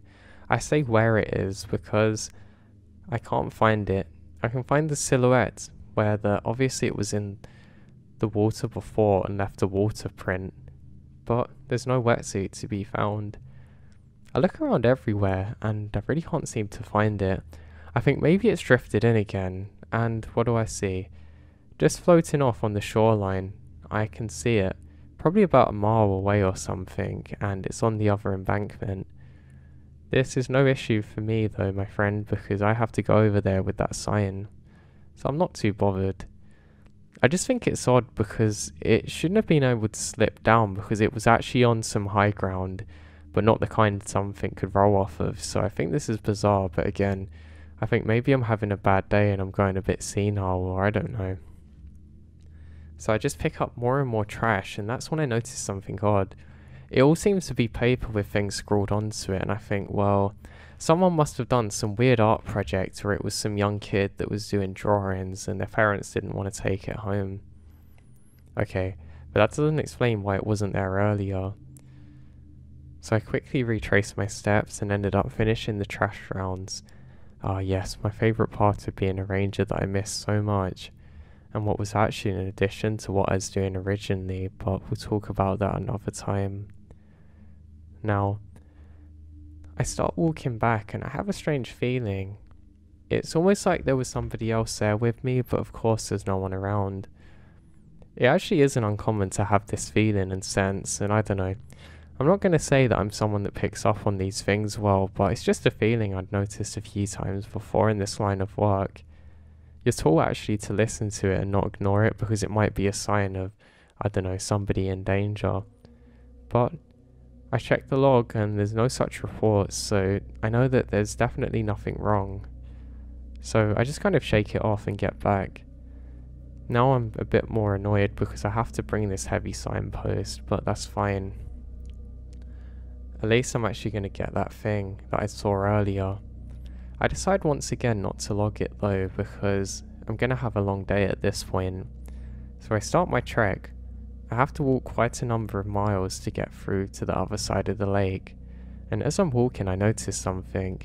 I say where it is because I can't find it. I can find the silhouette where obviously it was in the water before and left a water print, but there's no wetsuit to be found. I look around everywhere and I really can't seem to find it. I think maybe it's drifted in again, and what do I see? Just floating off on the shoreline, I can see it, probably about a mile away or something, and it's on the other embankment. This is no issue for me though, my friend, because I have to go over there with that sign, so I'm not too bothered. I just think it's odd because it shouldn't have been able to slip down because it was actually on some high ground, but not the kind something could roll off of, so I think this is bizarre, but again, I think maybe I'm having a bad day and I'm going a bit senile, or I don't know. So I just pick up more and more trash, and that's when I notice something odd. It all seems to be paper with things scrawled onto it, and I think, well, someone must have done some weird art project, or it was some young kid that was doing drawings and their parents didn't want to take it home. Okay, but that doesn't explain why it wasn't there earlier. So I quickly retraced my steps and ended up finishing the trash rounds. Ah yes, my favourite part of being a ranger that I missed so much, and what was actually an addition to what I was doing originally, but we'll talk about that another time. Now, I start walking back and I have a strange feeling. It's almost like there was somebody else there with me, but of course there's no one around. It actually isn't uncommon to have this feeling and sense, and I don't know. I'm not going to say that I'm someone that picks up on these things well, but it's just a feeling I'd noticed a few times before in this line of work. You're taught actually to listen to it and not ignore it because it might be a sign of, I don't know, somebody in danger. But I checked the log and there's no such reports, so I know that there's definitely nothing wrong. So I just kind of shake it off and get back. Now I'm a bit more annoyed because I have to bring this heavy signpost, but that's fine. At least I'm actually going to get that thing that I saw earlier. I decide once again not to log it though because I'm going to have a long day at this point. So I start my trek. I have to walk quite a number of miles to get through to the other side of the lake, and as I'm walking I notice something.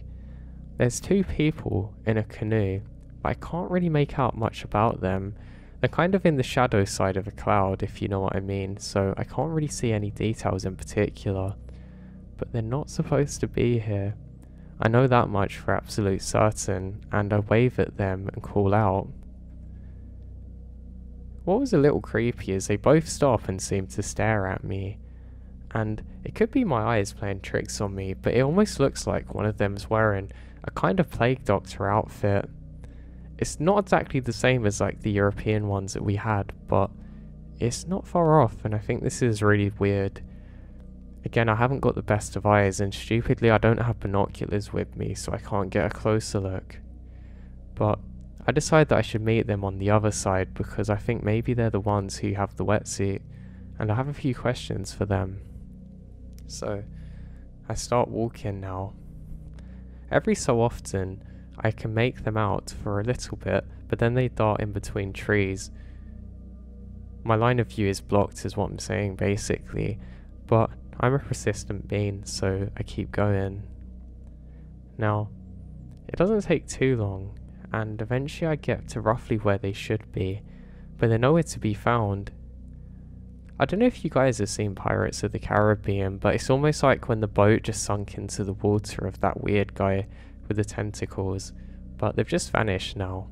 There's two people in a canoe, but I can't really make out much about them. They're kind of in the shadow side of a cloud, if you know what I mean, so I can't really see any details in particular. But they're not supposed to be here. I know that much for absolute certain, and I wave at them and call out. What was a little creepy is they both stop and seem to stare at me. And it could be my eyes playing tricks on me, but it almost looks like one of them's wearing a kind of plague doctor outfit. It's not exactly the same as like the European ones that we had, but it's not far off, and I think this is really weird. Again, I haven't got the best of eyes, and stupidly I don't have binoculars with me, so I can't get a closer look. But I decide that I should meet them on the other side because I think maybe they're the ones who have the wetsuit, and I have a few questions for them. So I start walking now. Every so often I can make them out for a little bit, but then they dart in between trees. My line of view is blocked is what I'm saying basically, but I'm a persistent being, so I keep going. Now, it doesn't take too long, and eventually I get to roughly where they should be, but they're nowhere to be found. I don't know if you guys have seen Pirates of the Caribbean, but it's almost like when the boat just sunk into the water of that weird guy with the tentacles, but they've just vanished now.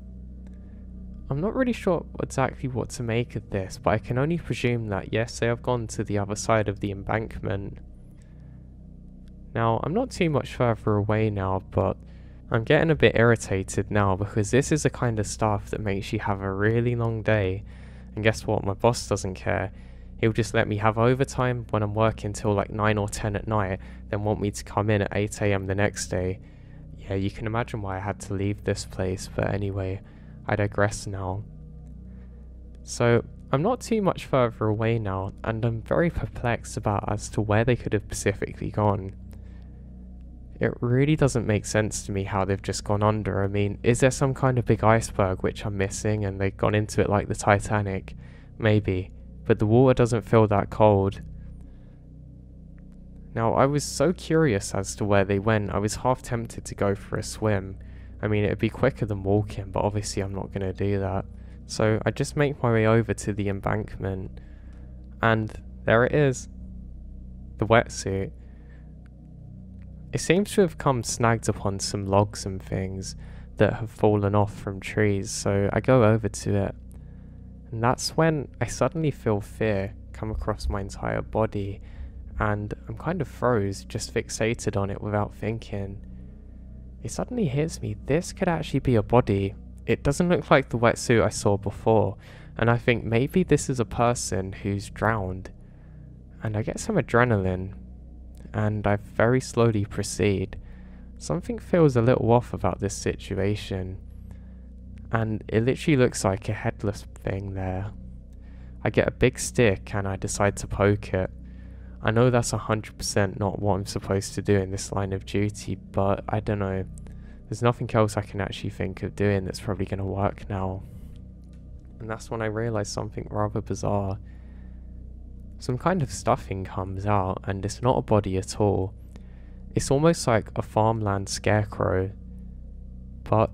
I'm not really sure exactly what to make of this, but I can only presume that yes, they have gone to the other side of the embankment. Now, I'm not too much further away now, but I'm getting a bit irritated now because this is the kind of stuff that makes you have a really long day. And guess what? My boss doesn't care. He'll just let me have overtime when I'm working till like 9 or 10 at night, then want me to come in at 8 AM the next day. Yeah, you can imagine why I had to leave this place, but anyway, I digress now. So, I'm not too much further away now, and I'm very perplexed about as to where they could have specifically gone. It really doesn't make sense to me how they've just gone under. I mean, is there some kind of big iceberg which I'm missing and they've gone into it like the Titanic? Maybe, but the water doesn't feel that cold. Now, I was so curious as to where they went, I was half tempted to go for a swim. I mean, it'd be quicker than walking, but obviously I'm not going to do that. So I just make my way over to the embankment, and there it is. The wetsuit. It seems to have come snagged upon some logs and things that have fallen off from trees, so I go over to it. And that's when I suddenly feel fear come across my entire body, and I'm kind of froze, just fixated on it without thinking. It suddenly hits me, this could actually be a body. It doesn't look like the wetsuit I saw before, and I think maybe this is a person who's drowned. And I get some adrenaline, and I very slowly proceed. Something feels a little off about this situation, and it literally looks like a headless thing there. I get a big stick and I decide to poke it. I know that's 100% not what I'm supposed to do in this line of duty, but I don't know. There's nothing else I can actually think of doing that's probably going to work now. And that's when I realise something rather bizarre. Some kind of stuffing comes out, and it's not a body at all. It's almost like a farmland scarecrow, but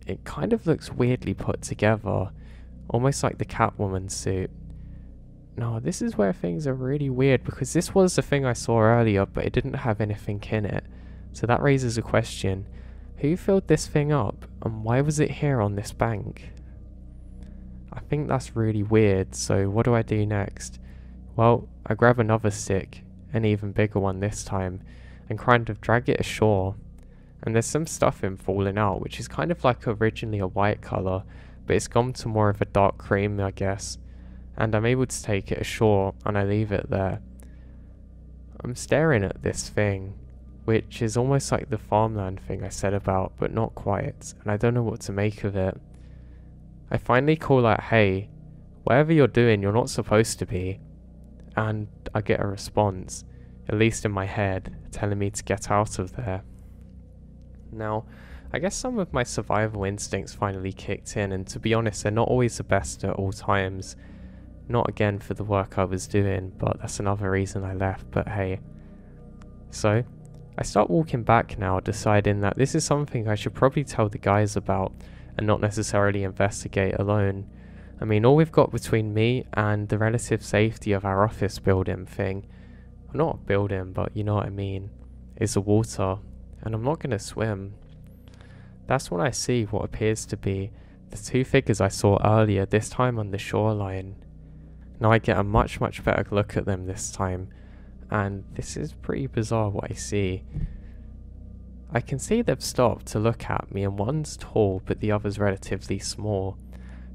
it kind of looks weirdly put together, almost like the Catwoman suit. No, this is where things are really weird, because this was the thing I saw earlier, but it didn't have anything in it. So that raises a question. Who filled this thing up, and why was it here on this bank? I think that's really weird, so what do I do next? Well, I grab another stick, an even bigger one this time, and kind of drag it ashore. And there's some stuffing falling out, which is kind of like originally a white colour, but it's gone to more of a dark cream, I guess. And I'm able to take it ashore, and I leave it there. I'm staring at this thing, which is almost like the farmland thing I said about, but not quite, and I don't know what to make of it. I finally call out, "Hey, whatever you're doing, you're not supposed to be." And I get a response, at least in my head, telling me to get out of there. Now, I guess some of my survival instincts finally kicked in, and to be honest, they're not always the best at all times. Not again for the work I was doing, but that's another reason I left, but hey. So, I start walking back now, deciding that this is something I should probably tell the guys about, and not necessarily investigate alone. I mean, all we've got between me and the relative safety of our office building thing, well, not a building, but you know what I mean, is the water, and I'm not going to swim. That's when I see what appears to be the two figures I saw earlier, this time on the shoreline. Now I get a much better look at them this time, and this is pretty bizarre what I see. I can see they've stopped to look at me, and one's tall but the other's relatively small.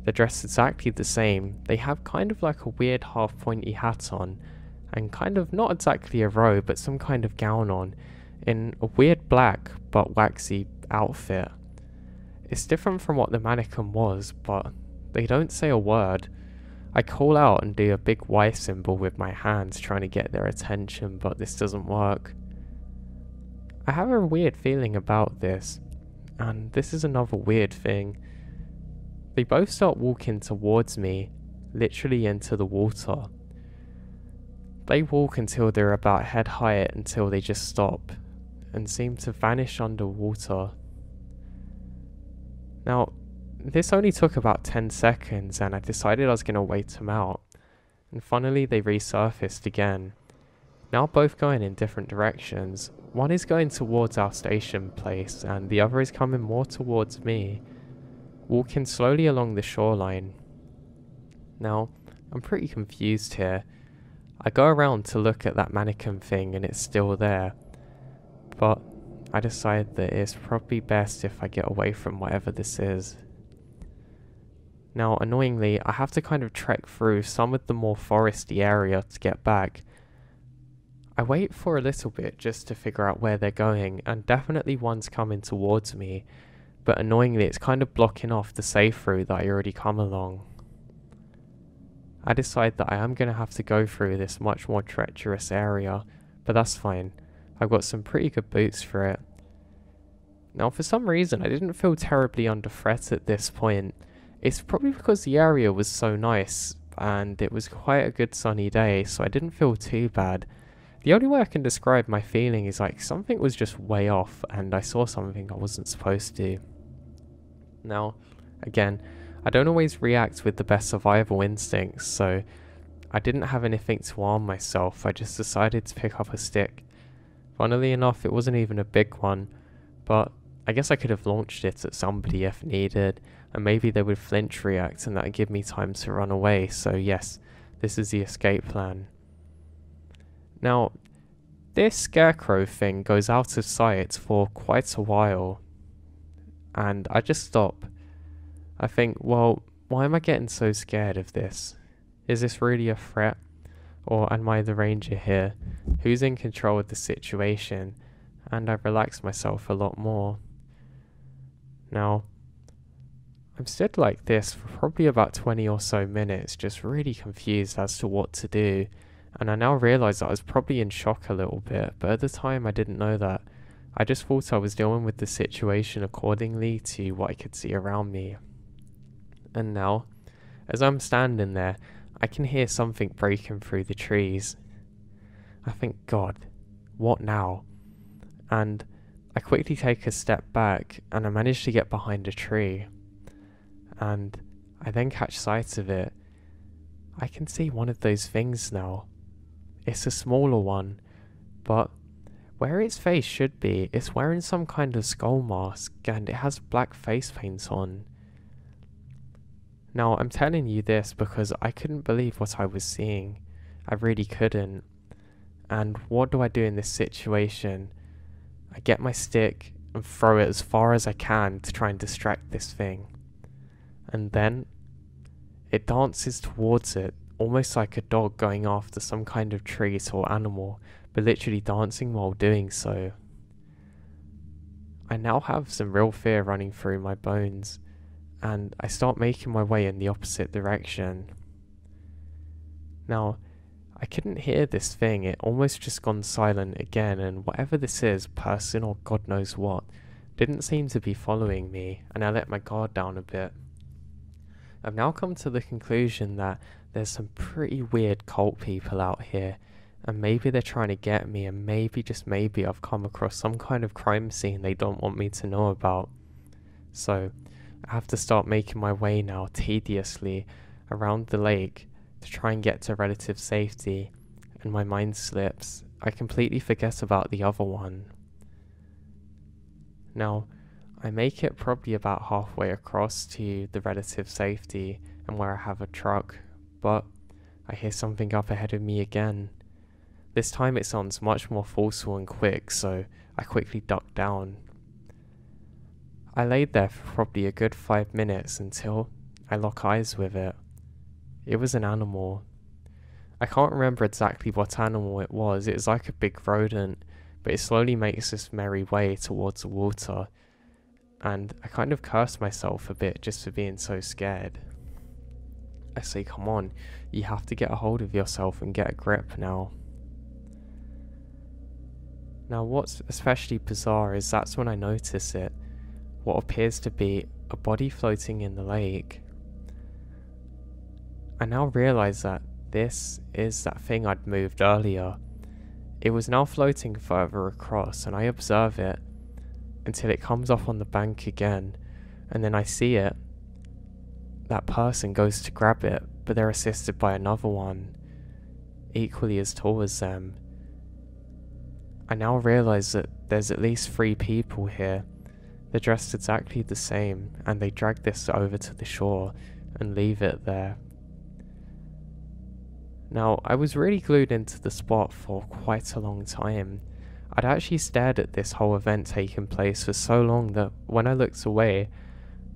They're dressed exactly the same. They have kind of like a weird half pointy hat on, and kind of not exactly a robe, but some kind of gown on, in a weird black but waxy outfit. It's different from what the mannequin was, but they don't say a word. I call out and do a big Y symbol with my hands trying to get their attention, but this doesn't work. I have a weird feeling about this, and this is another weird thing. They both start walking towards me, literally into the water. They walk until they're about head height until they just stop, and seem to vanish underwater. Now, this only took about 10 seconds and I decided I was going to wait them out, and finally they resurfaced again. Now both going in different directions. One is going towards our station place and the other is coming more towards me, walking slowly along the shoreline. Now, I'm pretty confused here. I go around to look at that mannequin thing and it's still there, but I decide that it's probably best if I get away from whatever this is. Now, annoyingly, I have to kind of trek through some of the more foresty area to get back. I wait for a little bit just to figure out where they're going, and definitely one's coming towards me, but annoyingly it's kind of blocking off the safe route that I already come along. I decide that I am going to have to go through this much more treacherous area, but that's fine. I've got some pretty good boots for it. Now, for some reason, I didn't feel terribly under threat at this point. It's probably because the area was so nice, and it was quite a good sunny day, so I didn't feel too bad. The only way I can describe my feeling is like something was just way off, and I saw something I wasn't supposed to. Now, again, I don't always react with the best survival instincts, so I didn't have anything to arm myself. I just decided to pick up a stick. Funnily enough, it wasn't even a big one, but I guess I could have launched it at somebody if needed, and maybe they would flinch react and that would give me time to run away, so yes, this is the escape plan. Now, this scarecrow thing goes out of sight for quite a while, and I just stop. I think, well, why am I getting so scared of this? Is this really a threat? Or am I the ranger here, who's in control of the situation? And I relax myself a lot more. Now, I'm stood like this for probably about 20 or so minutes, just really confused as to what to do. And I now realise that I was probably in shock a little bit, but at the time I didn't know that. I just thought I was dealing with the situation accordingly to what I could see around me. And now, as I'm standing there, I can hear something breaking through the trees. I think, God, what now? And I quickly take a step back and I manage to get behind a tree. And I then catch sight of it. I can see one of those things now. It's a smaller one, but where its face should be, it's wearing some kind of skull mask and it has black face paint on. Now, I'm telling you this because I couldn't believe what I was seeing. I really couldn't. And what do I do in this situation? I get my stick and throw it as far as I can to try and distract this thing. And then it dances towards it, almost like a dog going after some kind of treat or animal, but literally dancing while doing so. I now have some real fear running through my bones, and I start making my way in the opposite direction. Now, I couldn't hear this thing, it almost just gone silent again, and whatever this is, person or God knows what, didn't seem to be following me, and I let my guard down a bit. I've now come to the conclusion that there's some pretty weird cult people out here, and maybe they're trying to get me, and maybe, just maybe, I've come across some kind of crime scene they don't want me to know about. So, I have to start making my way now, tediously, around the lake, to try and get to relative safety, and my mind slips. I completely forget about the other one. Now, I make it probably about halfway across to the relative safety and where I have a truck, but I hear something up ahead of me again. This time it sounds much more forceful and quick, so I quickly duck down. I laid there for probably a good 5 minutes until I lock eyes with it. It was an animal. I can't remember exactly what animal it was. It was like a big rodent, but it slowly makes this merry way towards the water. And I kind of cursed myself a bit just for being so scared. I say, come on, you have to get a hold of yourself and get a grip now. Now what's especially bizarre is that's when I notice it, what appears to be a body floating in the lake. I now realise that this is that thing I'd moved earlier. It was now floating further across, and I observe it until it comes up on the bank again, and then I see it. That person goes to grab it, but they're assisted by another one, equally as tall as them. I now realise that there's at least 3 people here. They're dressed exactly the same, and they drag this over to the shore and leave it there. Now, I was really glued into the spot for quite a long time. I'd actually stared at this whole event taking place for so long that when I looked away,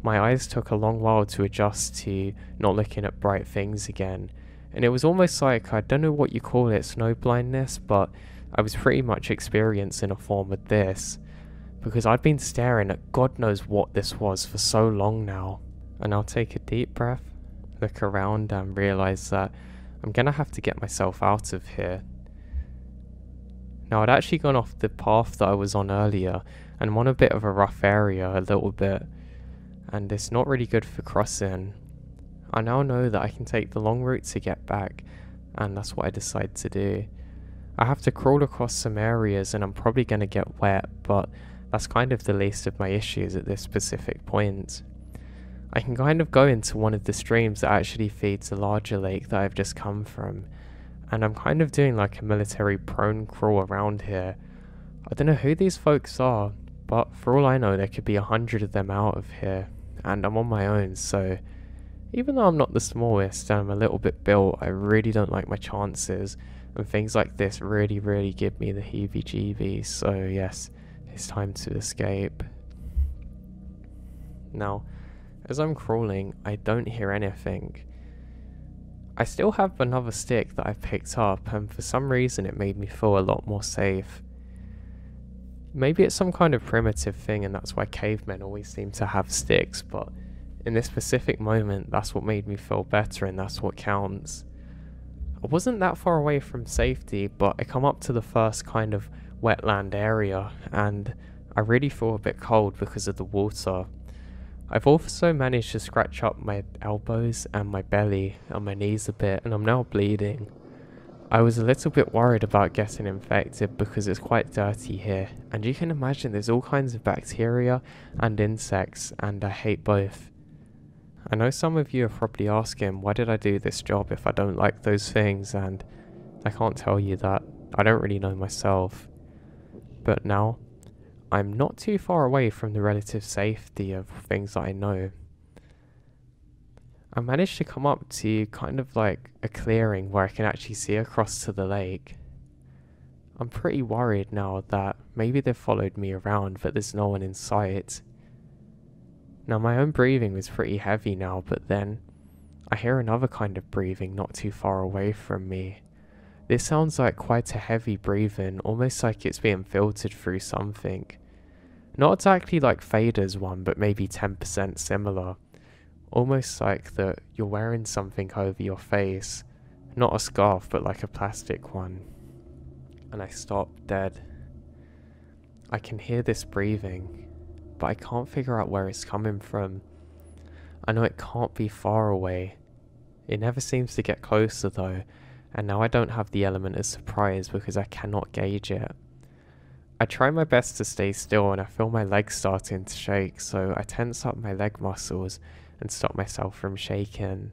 my eyes took a long while to adjust to not looking at bright things again. And it was almost like, I don't know what you call it, snow blindness, but I was pretty much experiencing a form of this, because I'd been staring at God knows what this was for so long now. And I'll take a deep breath, look around and realise that I'm gonna have to get myself out of here. Now I'd actually gone off the path that I was on earlier, and I'm on a bit of a rough area a little bit, and it's not really good for crossing. I now know that I can take the long route to get back, and that's what I decide to do. I have to crawl across some areas and I'm probably going to get wet, but that's kind of the least of my issues at this specific point. I can kind of go into one of the streams that actually feeds the larger lake that I've just come from, and I'm kind of doing like a military prone crawl around here. I don't know who these folks are, but for all I know there could be 100 of them out of here, and I'm on my own, so even though I'm not the smallest and I'm a little bit built, I really don't like my chances, and things like this really give me the heebie-jeebies, so yes, it's time to escape. Now, as I'm crawling, I don't hear anything. I still have another stick that I've picked up, and for some reason it made me feel a lot more safe. Maybe it's some kind of primitive thing and that's why cavemen always seem to have sticks, but in this specific moment that's what made me feel better and that's what counts. I wasn't that far away from safety, but I come up to the first kind of wetland area and I really feel a bit cold because of the water. I've also managed to scratch up my elbows and my belly and my knees a bit, and I'm now bleeding. I was a little bit worried about getting infected because it's quite dirty here, and you can imagine there's all kinds of bacteria and insects, and I hate both. I know some of you are probably asking, why did I do this job if I don't like those things, and I can't tell you that. I don't really know myself. But now, I'm not too far away from the relative safety of things that I know. I managed to come up to kind of like a clearing where I can actually see across to the lake. I'm pretty worried now that maybe they've followed me around but there's no one in sight. Now my own breathing was pretty heavy now, but then I hear another kind of breathing not too far away from me. This sounds like quite a heavy breathing, almost like it's being filtered through something. Not exactly like Fader's one, but maybe 10% similar. Almost like that you're wearing something over your face. Not a scarf, but like a plastic one. And I stop dead. I can hear this breathing, but I can't figure out where it's coming from. I know it can't be far away. It never seems to get closer though, and now I don't have the element of surprise because I cannot gauge it. I try my best to stay still and I feel my legs starting to shake, so I tense up my leg muscles and stop myself from shaking.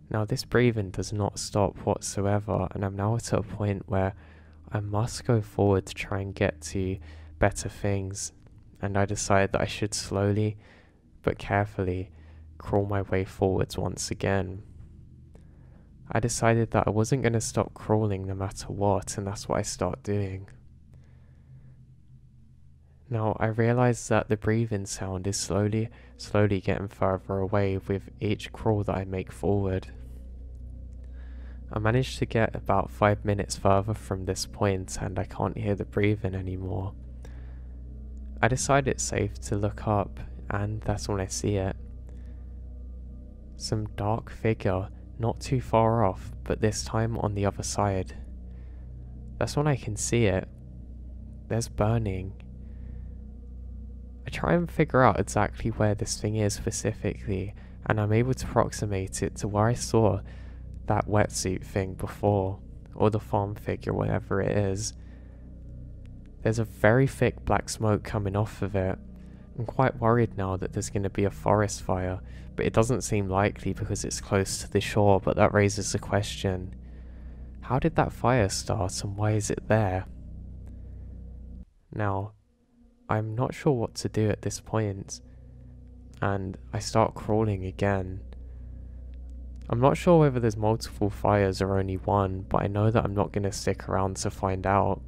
Now this breathing does not stop whatsoever, and I'm now at a point where I must go forward to try and get to better things, and I decide that I should slowly but carefully crawl my way forwards once again. I decided that I wasn't going to stop crawling no matter what, and that's what I start doing. Now I realise that the breathing sound is slowly getting further away with each crawl that I make forward. I managed to get about 5 minutes further from this point and I can't hear the breathing anymore. I decide it's safe to look up, and that's when I see it. Some dark figure not too far off, but this time on the other side. That's when I can see it. There's burning. I try and figure out exactly where this thing is specifically, and I'm able to approximate it to where I saw that wetsuit thing before, or the farm figure, whatever it is. There's a very thick black smoke coming off of it. I'm quite worried now that there's going to be a forest fire, but it doesn't seem likely because it's close to the shore, but that raises the question, how did that fire start and why is it there? Now, I'm not sure what to do at this point, and I start crawling again. I'm not sure whether there's multiple fires or only one, but I know that I'm not going to stick around to find out.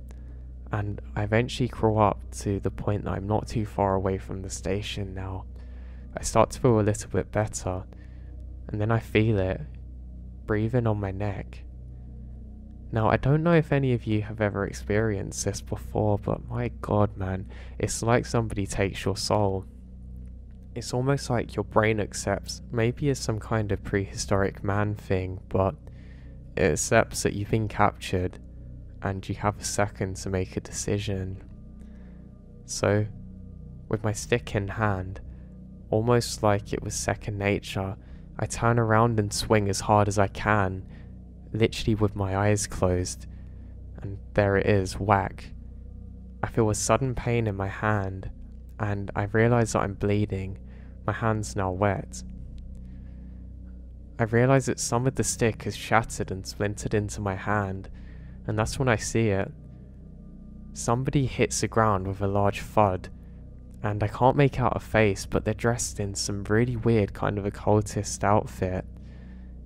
And I eventually crawl up to the point that I'm not too far away from the station now. I start to feel a little bit better, and then I feel it breathing on my neck. Now, I don't know if any of you have ever experienced this before, but my god, man, it's like somebody takes your soul. It's almost like your brain accepts, maybe it's some kind of prehistoric man thing, but it accepts that you've been captured and you have a second to make a decision. So, with my stick in hand, almost like it was second nature, I turn around and swing as hard as I can, literally with my eyes closed, and there it is, whack. I feel a sudden pain in my hand, and I realise that I'm bleeding. My hand's now wet. I realise that some of the stick has shattered and splintered into my hand, and that's when I see it. Somebody hits the ground with a large thud, and I can't make out a face, but they're dressed in some really weird kind of occultist outfit.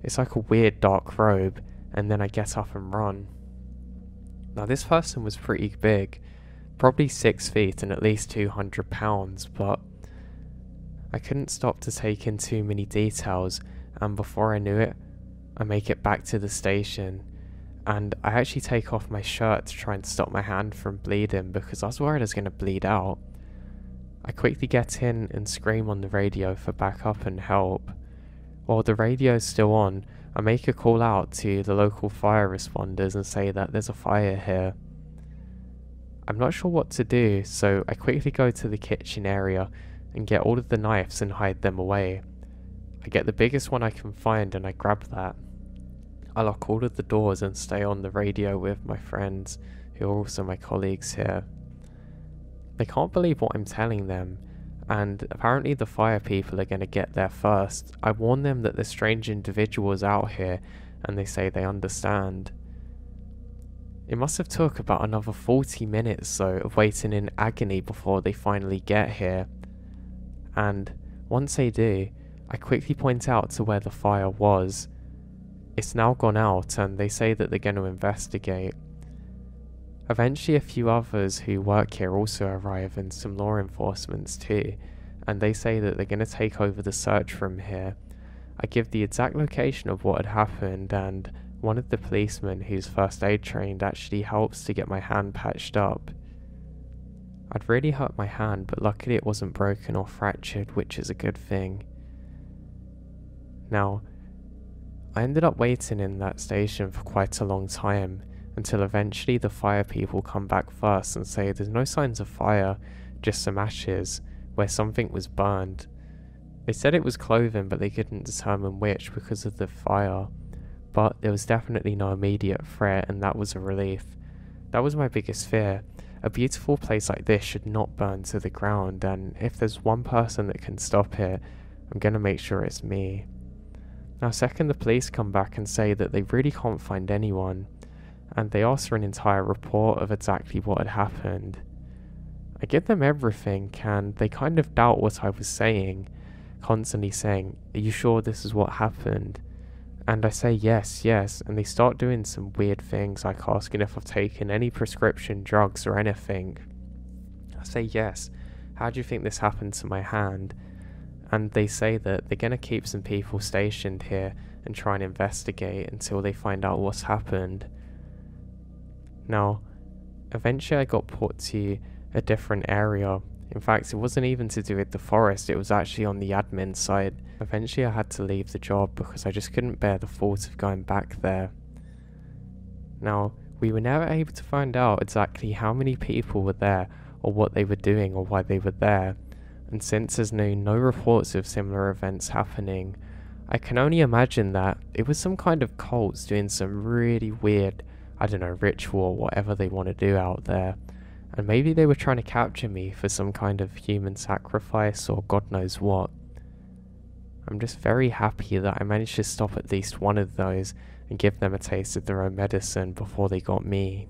It's like a weird dark robe, and then I get up and run. Now this person was pretty big, probably 6 feet and at least 200 pounds, but I couldn't stop to take in too many details, and before I knew it, I make it back to the station, and I actually take off my shirt to try and stop my hand from bleeding because I was worried I was going to bleed out. I quickly get in and scream on the radio for backup and help. While the radio's still on, I make a call out to the local fire responders and say that there's a fire here. I'm not sure what to do, so I quickly go to the kitchen area and get all of the knives and hide them away. I get the biggest one I can find and I grab that. I lock all of the doors and stay on the radio with my friends, who are also my colleagues here. They can't believe what I'm telling them, and apparently the fire people are going to get there first. I warn them that there's strange individuals out here, and they say they understand. It must have took about another 40 minutes though of waiting in agony before they finally get here. And once they do, I quickly point out to where the fire was. It's now gone out, and they say that they're going to investigate. Eventually a few others who work here also arrive, and some law enforcements too, and they say that they're going to take over the search from here. I give the exact location of what had happened, and one of the policemen who's first aid trained actually helps to get my hand patched up. I'd really hurt my hand, but luckily it wasn't broken or fractured, which is a good thing. Now, I ended up waiting in that station for quite a long time, until eventually the fire people come back first and say there's no signs of fire, just some ashes, where something was burned. They said it was clothing, but they couldn't determine which because of the fire, but there was definitely no immediate threat, and that was a relief. That was my biggest fear. A beautiful place like this should not burn to the ground, and if there's one person that can stop it, I'm gonna make sure it's me. Now second, the police come back and say that they really can't find anyone, and they ask for an entire report of exactly what had happened. I give them everything, and they kind of doubt what I was saying, constantly saying, "Are you sure this is what happened?" And I say yes, and they start doing some weird things, like asking if I've taken any prescription drugs or anything. I say yes. How do you think this happened to my hand? And they say that they're going to keep some people stationed here and try and investigate until they find out what's happened. Now, eventually I got put to a different area. In fact, it wasn't even to do with the forest, it was actually on the admin side. Eventually I had to leave the job because I just couldn't bear the thought of going back there. Now, we were never able to find out exactly how many people were there, or what they were doing, or why they were there, and since there's no reports of similar events happening, I can only imagine that it was some kind of cults doing some really weird, I don't know, ritual or whatever they want to do out there, and maybe they were trying to capture me for some kind of human sacrifice or God knows what. I'm just very happy that I managed to stop at least one of those and give them a taste of their own medicine before they got me.